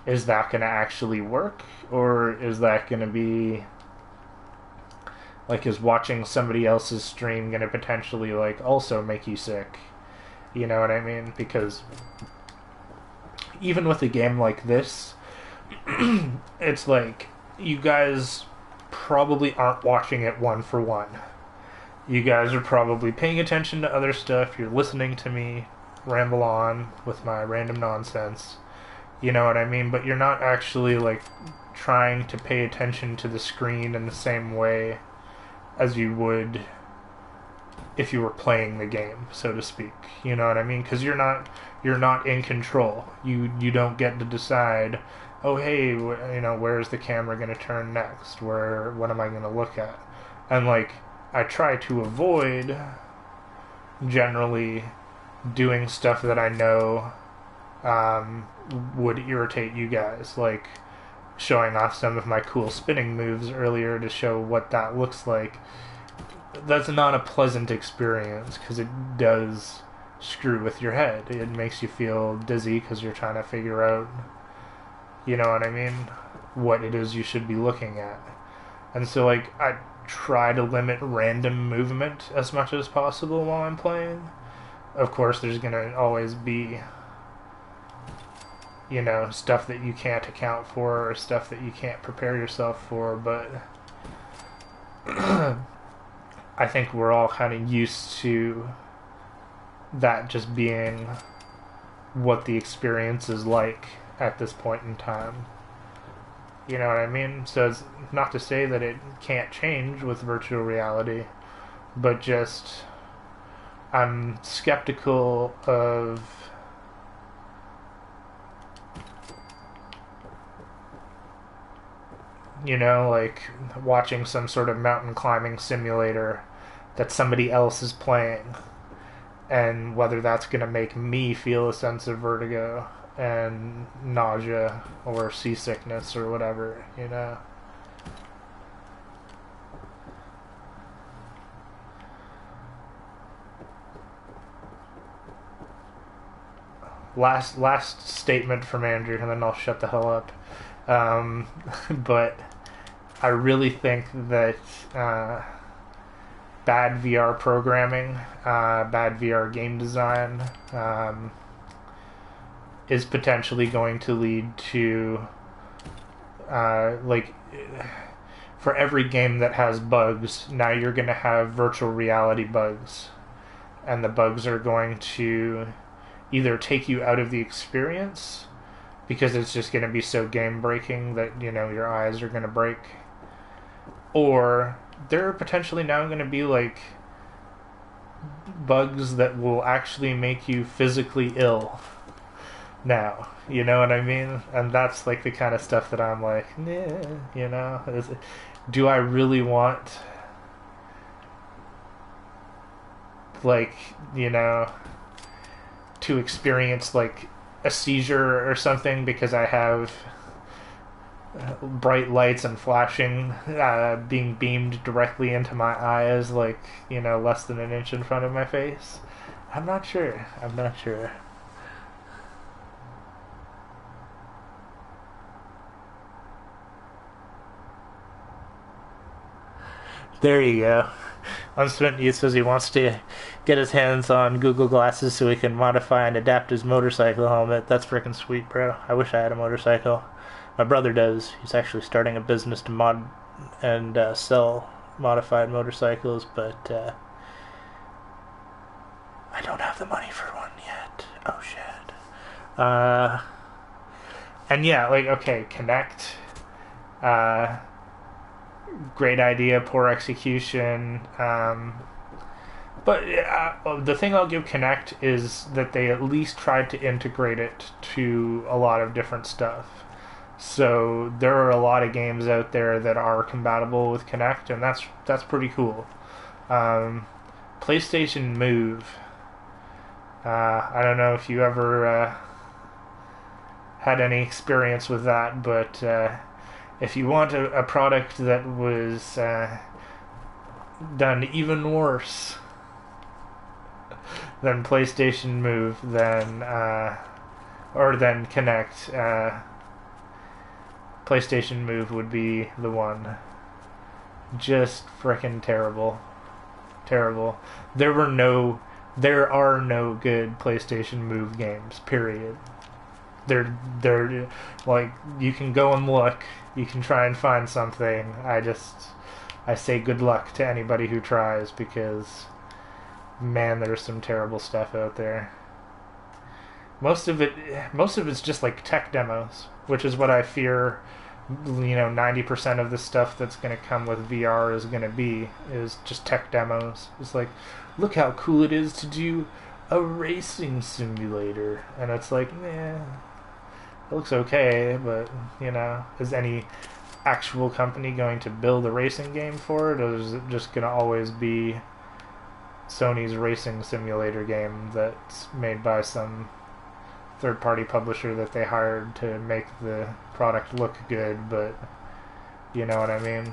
is that going to actually work? Or is that going to be, like, is watching somebody else's stream going to potentially, like, also make you sick? You know what I mean? Because even with a game like this, it's like, you guys probably aren't watching it one for one. You guys are probably paying attention to other stuff. You're listening to me ramble on with my random nonsense. You know what I mean? But you're not actually, like, trying to pay attention to the screen in the same way as you would if you were playing the game, so to speak. You know what I mean? Because you're not in control. You don't get to decide, oh hey, you know, where's the camera going to turn next? What am I going to look at? And like, I try to avoid generally doing stuff that I know would irritate you guys, like showing off some of my cool spinning moves earlier to show what that looks like. That's not a pleasant experience because it does screw with your head. It makes you feel dizzy because you're trying to figure out, you know what I mean, what it is you should be looking at. And so, like, I try to limit random movement as much as possible while I'm playing. Of course, there's going to always be, you know, stuff that you can't account for or stuff that you can't prepare yourself for, but I think we're all kind of used to that just being what the experience is like at this point in time. You know what I mean? So it's not to say that it can't change with virtual reality, but just I'm skeptical of you know, like watching some sort of mountain climbing simulator that somebody else is playing, and whether that's going to make me feel a sense of vertigo and nausea or seasickness or whatever, you know. Last statement from Andrew, and then I'll shut the hell up. But I really think that bad VR programming, bad VR game design is potentially going to lead to like, for every game that has bugs, now you're going to have virtual reality bugs, and the bugs are going to either take you out of the experience because it's just going to be so game breaking that, you know, your eyes are going to break, or there are potentially now going to be like bugs that will actually make you physically ill now, you know what I mean? And that's like the kind of stuff that I'm like, yeah, you know, do I really want, like, you know, to experience like a seizure or something because I have bright lights and flashing being beamed directly into my eyes, like, you know, less than an inch in front of my face? I'm not sure. There you go. Unspent Youth says he wants to get his hands on Google Glasses so he can modify and adapt his motorcycle helmet. That's freaking sweet, bro. I wish I had a motorcycle. My brother does. He's actually starting a business to mod and sell modified motorcycles, but I don't have the money for one yet. Oh, shit. And yeah, like, okay, Connect. Great idea, poor execution. But the thing I'll give Connect is that they at least tried to integrate it to a lot of different stuff. So there are a lot of games out there that are compatible with Connect, and that's pretty cool. PlayStation Move. I don't know if you ever had any experience with that, but if you want a product that was done even worse than PlayStation Move, then Kinect, PlayStation Move would be the one. Just frickin' terrible. There are no good PlayStation Move games, period. They're like, you can go and look, you can try and find something. I say good luck to anybody who tries, because man, there's some terrible stuff out there. most of it's just like tech demos, which is what I fear. 90% of the stuff that's going to come with VR is just tech demos. It's like, look how cool it is to do a racing simulator, and it's like, it looks okay, but is any actual company going to build a racing game for it, or is it just going to always be Sony's racing simulator game that's made by some third-party publisher that they hired to make the product look good, but you know what I mean?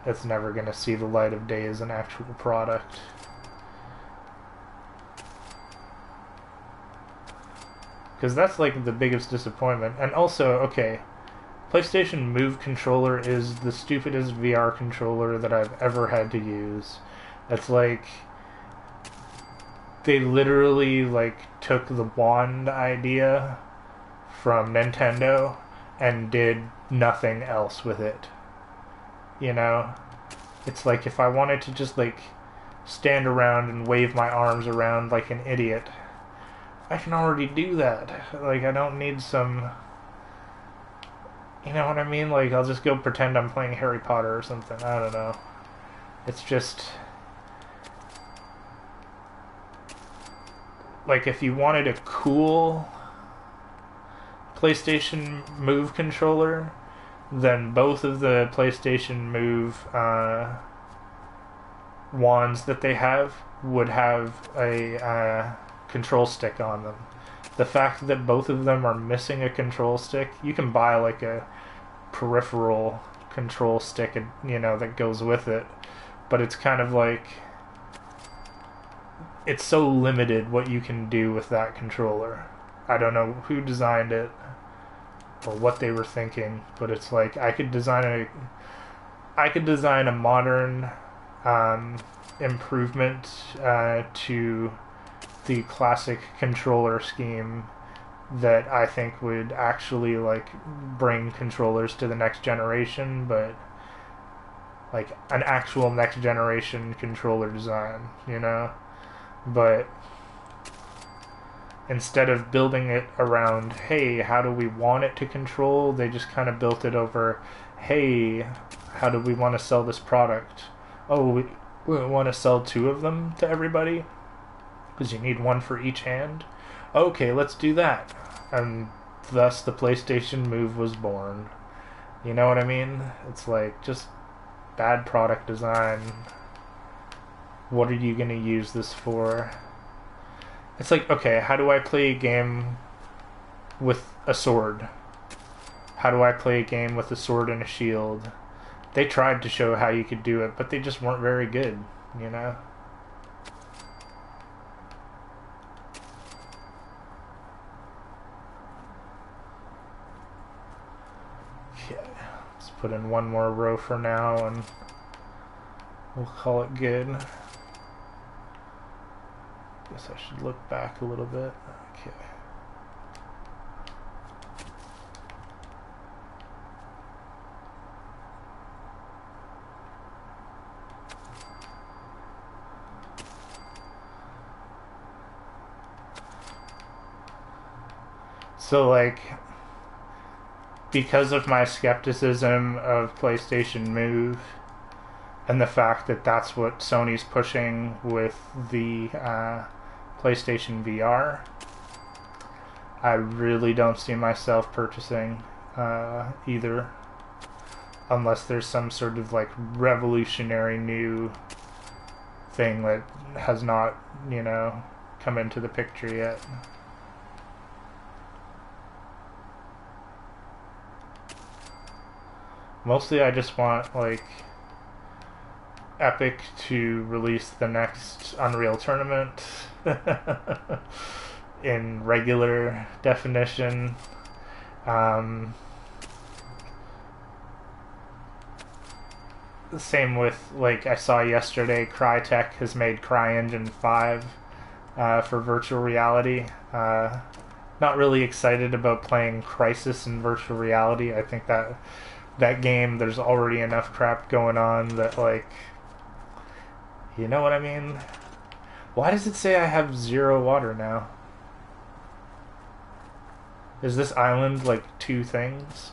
It's never going to see the light of day as an actual product. Because that's like the biggest disappointment. And also, okay, PlayStation Move controller is the stupidest VR controller that I've ever had to use. It's like they literally took the wand idea from Nintendo and did nothing else with it. It's like if I wanted to just stand around and wave my arms around like an idiot, I can already do that. I don't need some, you know what I mean? I'll just go pretend I'm playing Harry Potter or something. I don't know. It's just if you wanted a cool PlayStation Move controller, then both of the PlayStation Move wands that they have would have a control stick on them. The fact that both of them are missing a control stick, you can buy a peripheral control stick, that goes with it, but it's kind of it's so limited what you can do with that controller. I don't know who designed it or what they were thinking, but it's I could design a modern improvement to the classic controller scheme that I think would actually bring controllers to the next generation, but an actual next generation controller design, But instead of building it around, hey, how do we want it to control, they just kind of built it over, hey, how do we want to sell this product? Oh, we want to sell 2 of them to everybody because you need 1 for each hand. Okay, let's do that. And thus the PlayStation Move was born. You know what I mean? It's just bad product design. What are you going to use this for? It's okay, how do I play a game with a sword? How do I play a game with a sword and a shield? They tried to show how you could do it, but they just weren't very good, Okay, let's put in 1 more row for now and we'll call it good. Guess I should look back a little bit. Okay. So because of my skepticism of PlayStation Move and the fact that that's what Sony's pushing with the PlayStation VR, I really don't see myself purchasing either, unless there's some sort of revolutionary new thing that has not, come into the picture yet. Mostly I just want Epic to release the next Unreal Tournament in regular definition. Same with I saw yesterday, Crytek has made CryEngine 5 for virtual reality. Not really excited about playing Crysis in virtual reality. I think that game, there's already enough crap going on that you know what I mean? Why does it say I have 0 water now? Is this island like 2 things?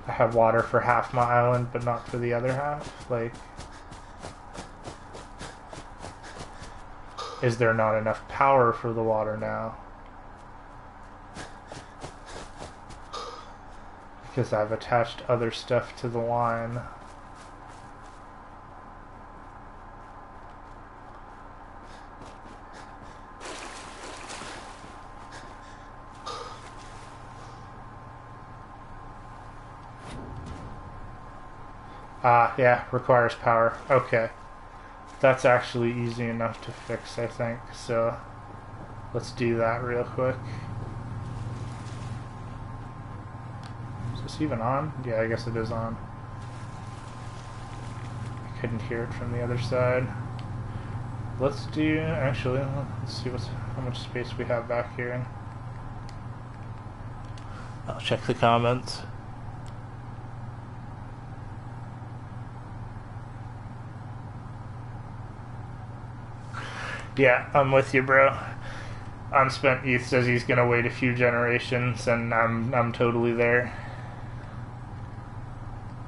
I have water for half my island, but not for the other half? Like, is there not enough power for the water now? Because I've attached other stuff to the line. Ah, yeah, requires power. Okay. That's actually easy enough to fix, I think. So, let's do that real quick. Is this even on? Yeah, I guess it is on. I couldn't hear it from the other side. Let's do, actually, let's see how much space we have back here. I'll check the comments. Yeah, I'm with you, bro. Unspent Youth says he's gonna wait a few generations, and I'm totally there.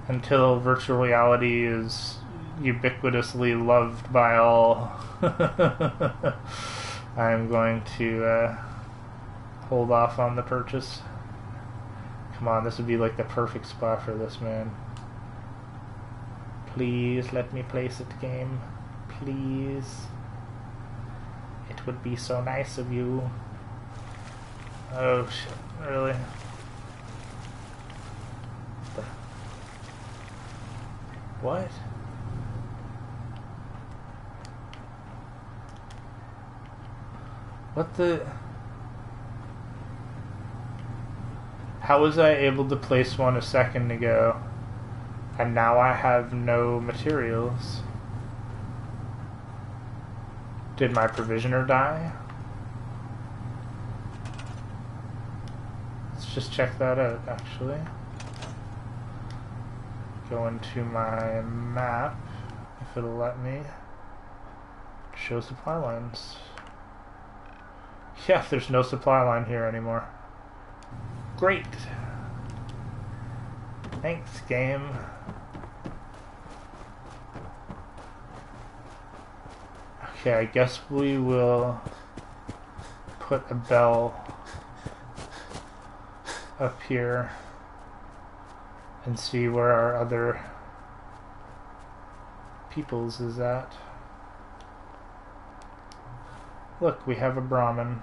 Until virtual reality is ubiquitously loved by all, I'm going to hold off on the purchase. Come on, this would be like the perfect spot for this, man. Please let me place it, game. Please. It would be so nice of you. Oh shit, really? What? What the... How was I able to place one a second ago, and now I have no materials? Did my provisioner die? Let's just check that out, actually. Go into my map, if it'll let me. Show supply lines. Yeah, there's no supply line here anymore. Great. Thanks, game. Okay, I guess we will put a bell up here and see where our other peoples is at. Look, we have a Brahmin.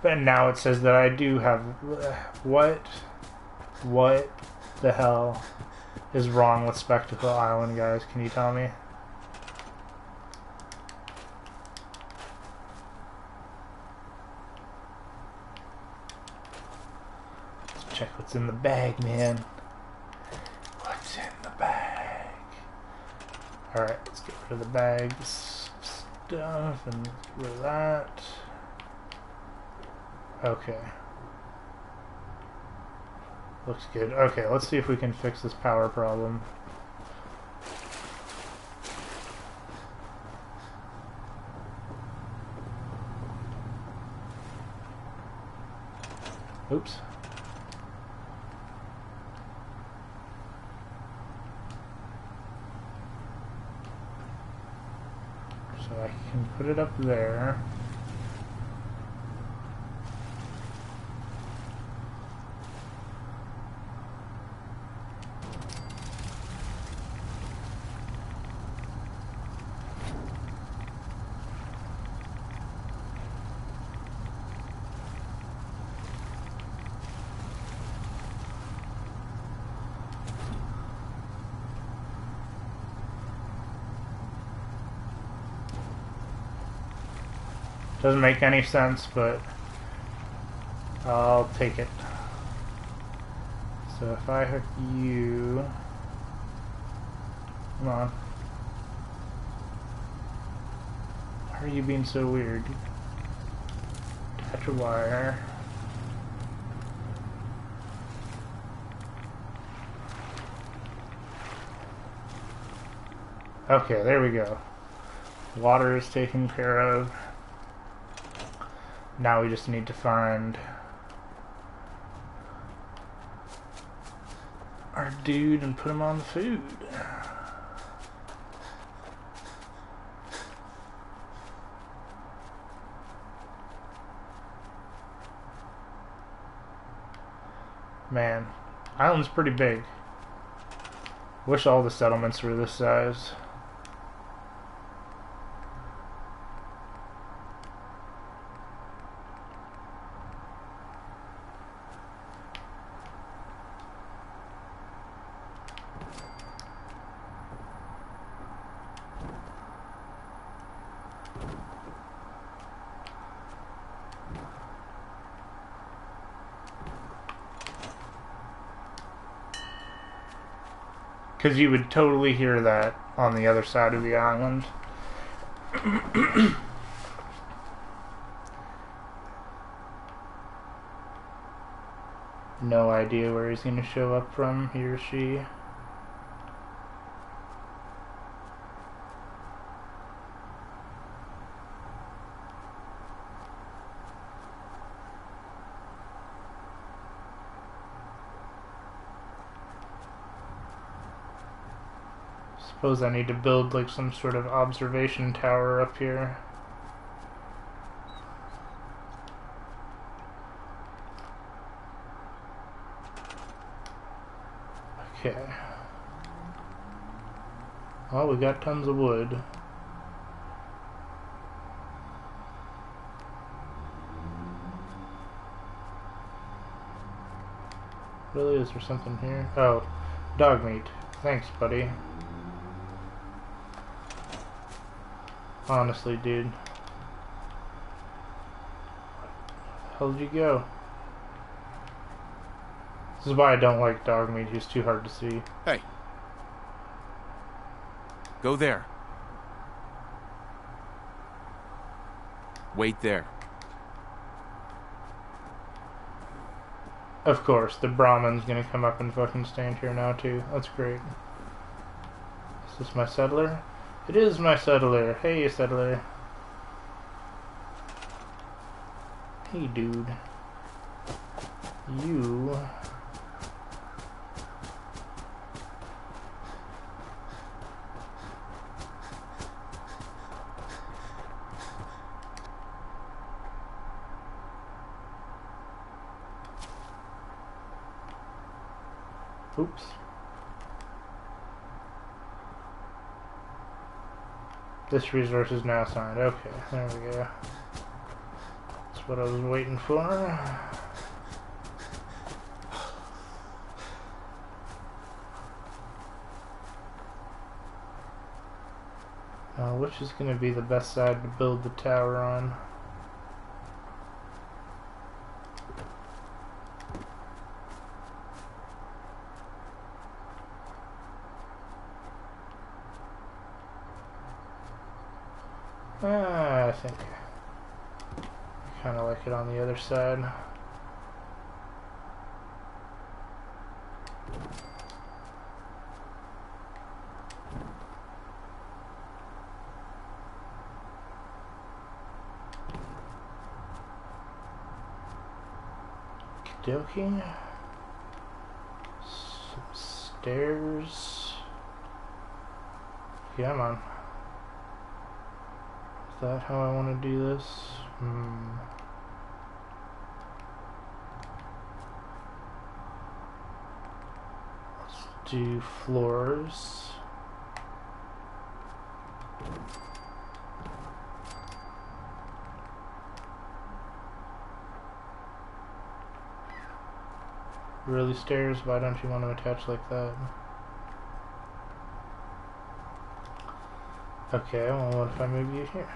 But now it says that I do have... What the hell is wrong with Spectacle Island, guys? Can you tell me? Let's check what's in the bag, man. What's in the bag? Alright, let's get rid of the bags stuff and get rid of that. Okay. Looks good. Okay, let's see if we can fix this power problem. Oops. So I can put it up there. Doesn't make any sense, but I'll take it. So if I hook you... Come on. Why are you being so weird? Attach a wire. Okay, there we go. Water is taken care of. Now we just need to find our dude and put him on the food. Man, island's pretty big. Wish all the settlements were this size. Because you would totally hear that on the other side of the island. No idea where he's going to show up from, he or she. Suppose I need to build like some sort of observation tower up here. Okay. Well, we got tons of wood. Really? Is there something here? Oh, dog meat. Thanks, buddy. Honestly, dude. Where the hell did you go? This is why I don't like dog meat. He's too hard to see. Hey. Go there. Wait there. Of course, the Brahmin's gonna come up and fucking stand here now, too. That's great. Is this my settler? It is my settler. Hey, settler. Hey, dude. You... Oops. This resource is now assigned. Okay, there we go. That's what I was waiting for. Now, which is going to be the best side to build the tower on? I think I kind of like it on the other side. Okey-dokey. Some stairs. Yeah, man. Is that how I want to do this? Let's do floors. Really, stairs? Why don't you want to attach like that? Okay, well, what if I move you here?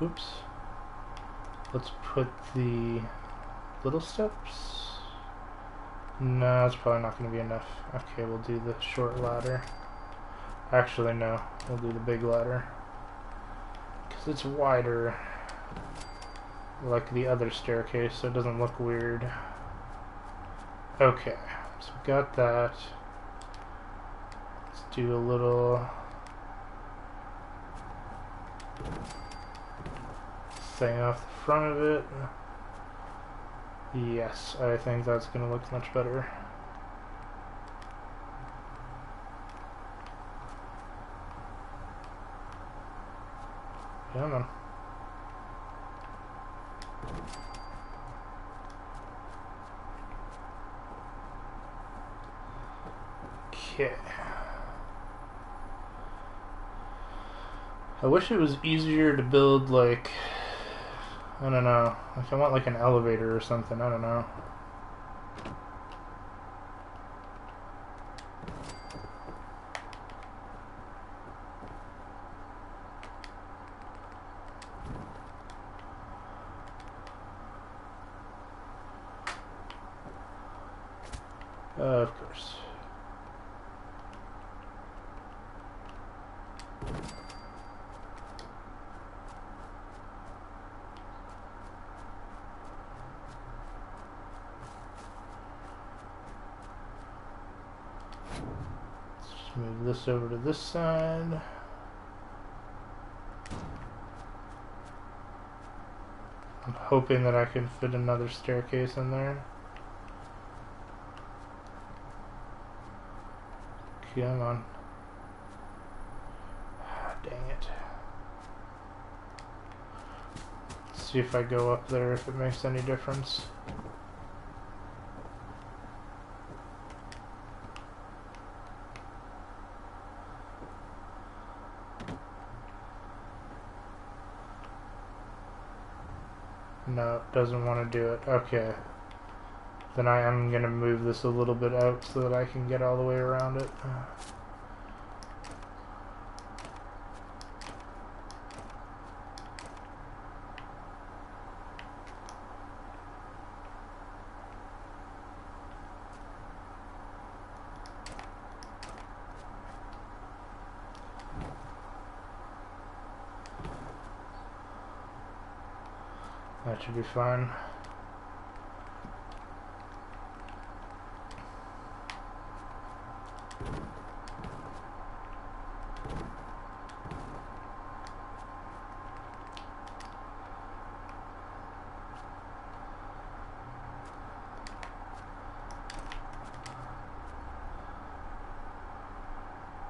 Oops. Let's put the little steps. No, it's probably not going to be enough. Okay, we'll do the short ladder. Actually, no. We'll do the big ladder. Because it's wider. Like the other staircase, so it doesn't look weird. Okay, so we got that. Let's do a little thing off the front of it. Yes, I think that's going to look much better. Come on. Okay. I wish it was easier to build, like, I don't know, like I want like an elevator or something, I don't know. Of course. Move this over to this side. I'm hoping that I can fit another staircase in there. Come on. Ah, dang it. Let's see if I go up there, if it makes any difference. No, it doesn't want to do it. Okay. Then I am going to move this a little bit out so that I can get all the way around it. That should be fine.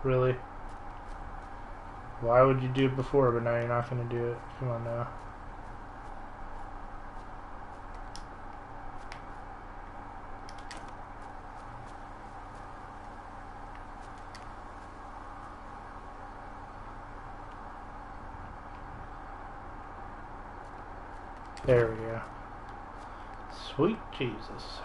Really? Why would you do it before, but now you're not going to do it? Come on now. There we go. Sweet Jesus.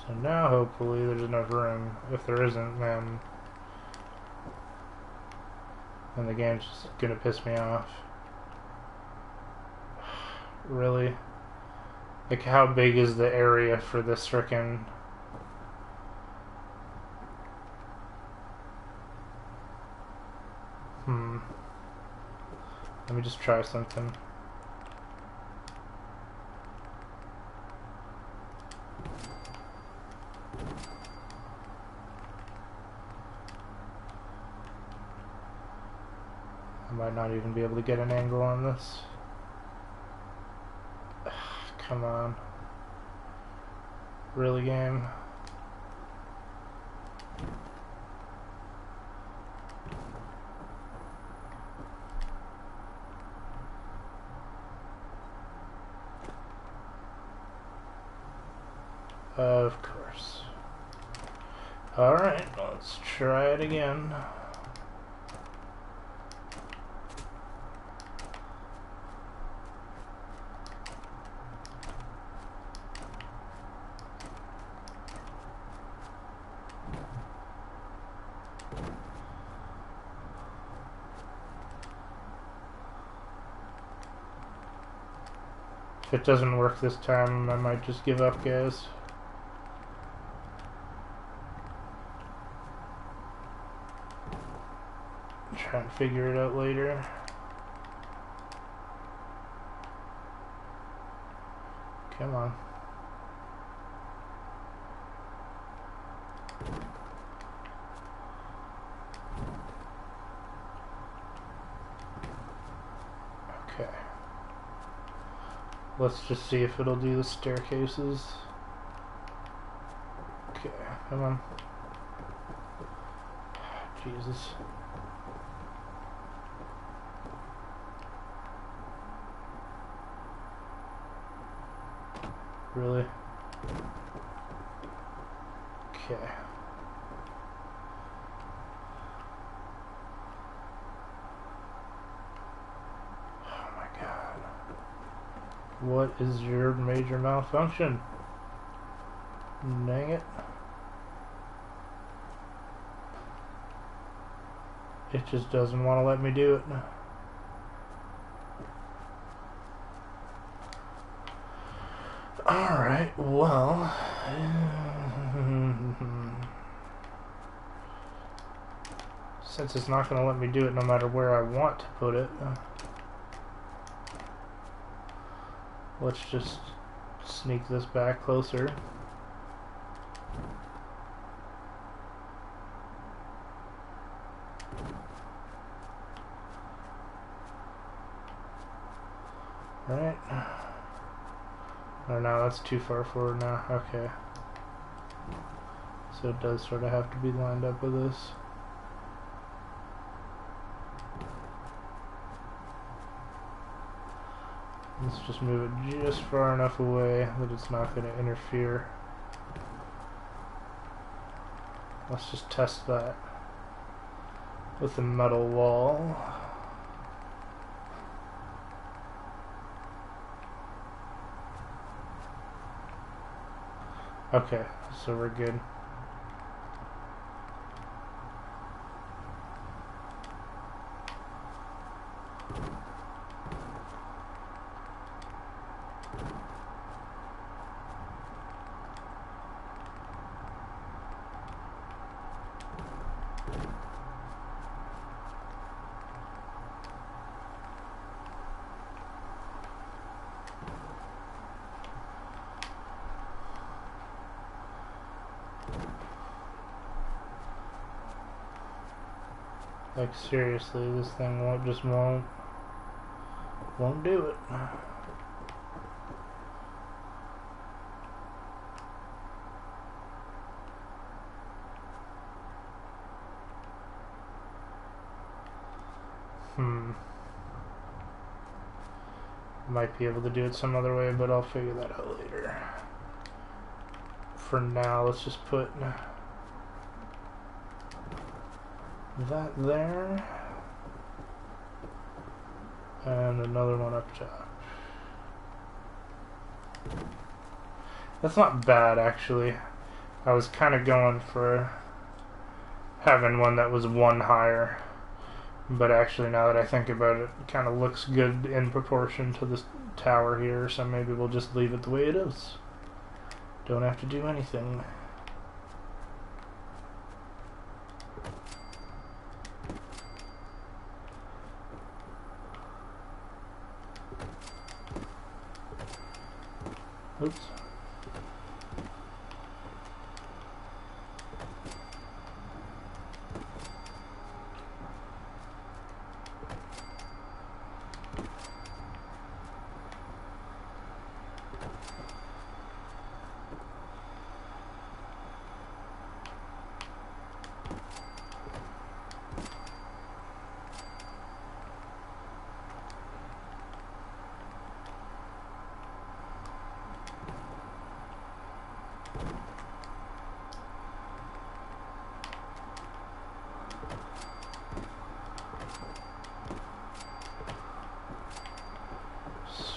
So now hopefully there's enough room. If there isn't, then the game's just gonna piss me off. Really? Like, how big is the area for this frickin'... Let me just try something. I might not even be able to get an angle on this. Ugh, come on. Really, game? Of course. Alright, let's try it again. If it doesn't work this time, I might just give up, guys. Try and figure it out later. Come on. Okay. Let's just see if it'll do the staircases. Okay, come on. Jesus. Really? Okay. Oh my god. What is your major malfunction? Dang it. It just doesn't want to let me do it. Alright, well... since it's not going to let me do it no matter where I want to put it, let's just sneak this back closer. Right. Oh no, that's too far forward now. Okay. So it does sort of have to be lined up with this. Let's just move it just far enough away that it's not going to interfere. Let's just test that with the metal wall. Okay, so we're good. Like seriously, this thing won't do it. Might be able to do it some other way, but I'll figure that out later. For now, let's just put that there, and another one up top. That's not bad, actually. I was kind of going for having one that was one higher, but actually now that I think about it, it kind of looks good in proportion to this tower here, so maybe we'll just leave it the way it is. Don't have to do anything. Oops.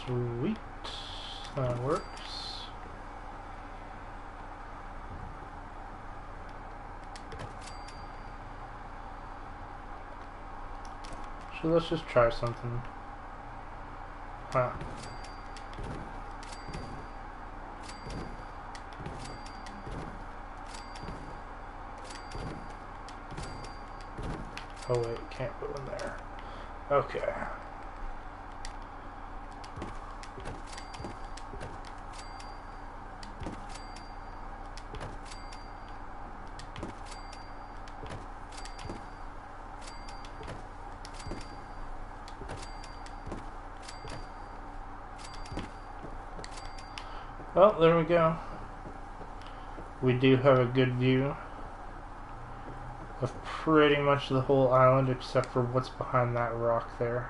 Sweet. That works. So let's just try something. Huh. Oh wait, can't go in there. Okay. Well, there we go. We do have a good view of pretty much the whole island except for what's behind that rock there.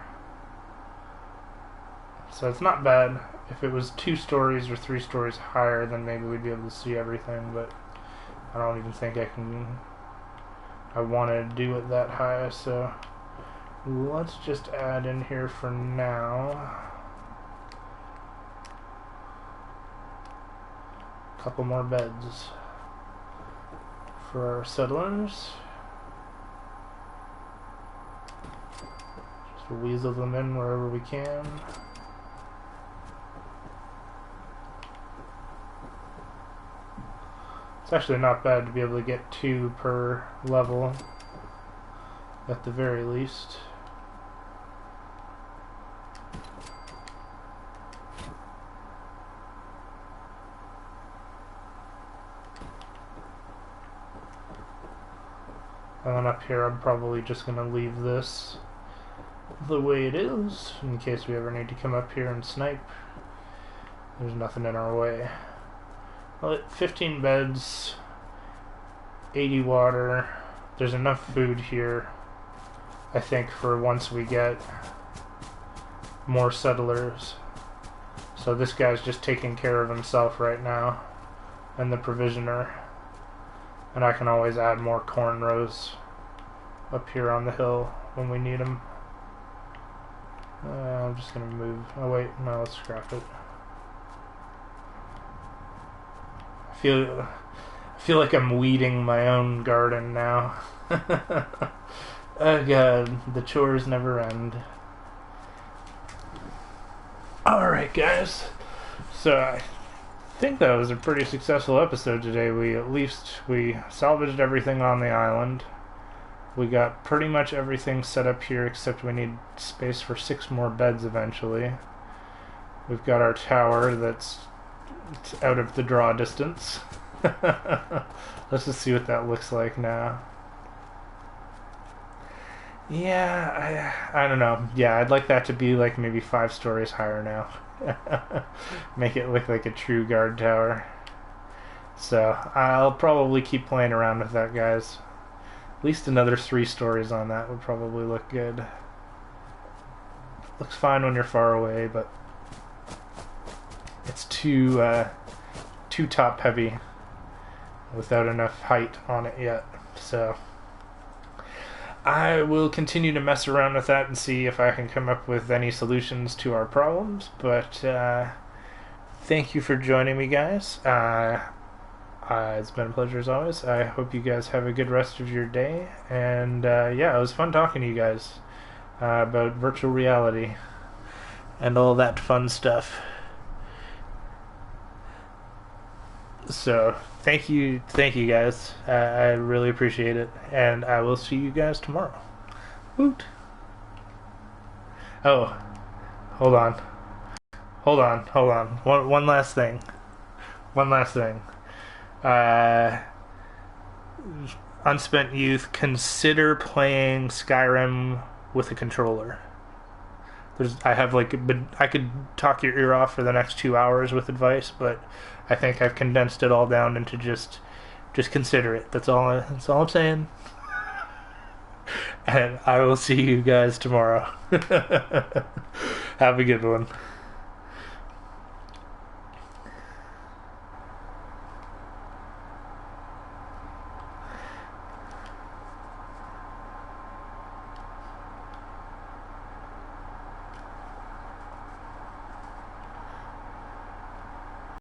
So it's not bad. If it was 2 stories or 3 stories higher, then maybe we'd be able to see everything, but I don't even think I want to do it that high, so let's just add in here for now a couple more beds for our settlers. Just weasel them in wherever we can. It's actually not bad to be able to get 2 per level at the very least. And then up here I'm probably just going to leave this the way it is in case we ever need to come up here and snipe. There's nothing in our way. Well, 15 beds, 80 water. There's enough food here, I think, for once we get more settlers. So this guy's just taking care of himself right now, and the provisioner. And I can always add more corn rows up here on the hill when we need them. I'm just gonna move. Oh wait, no, let's scrap it. I feel like I'm weeding my own garden now. Oh god, the chores never end. Alright guys, so I think that was a pretty successful episode today. We salvaged everything on the island. We got pretty much everything set up here except we need space for 6 more beds eventually. We've got our tower that's out of the draw distance. Let's just see what that looks like now. Yeah, I don't know. Yeah, I'd like that to be like maybe 5 stories higher now. Make it look like a true guard tower. So I'll probably keep playing around with that, guys. At least another 3 stories on that would probably look good. Looks fine when you're far away, but it's too top heavy without enough height on it yet. So I will continue to mess around with that and see if I can come up with any solutions to our problems. But thank you for joining me, guys. It's been a pleasure as always. I hope you guys have a good rest of your day. And yeah, it was fun talking to you guys about virtual reality and all that fun stuff. So thank you guys. I really appreciate it, and I will see you guys tomorrow. Woot! Oh, hold on. One last thing. Unspent youth, consider playing Skyrim with a controller. I could talk your ear off for the next 2 hours with advice, but I think I've condensed it all down into just consider it. That's all I'm saying. And I will see you guys tomorrow. Have a good one.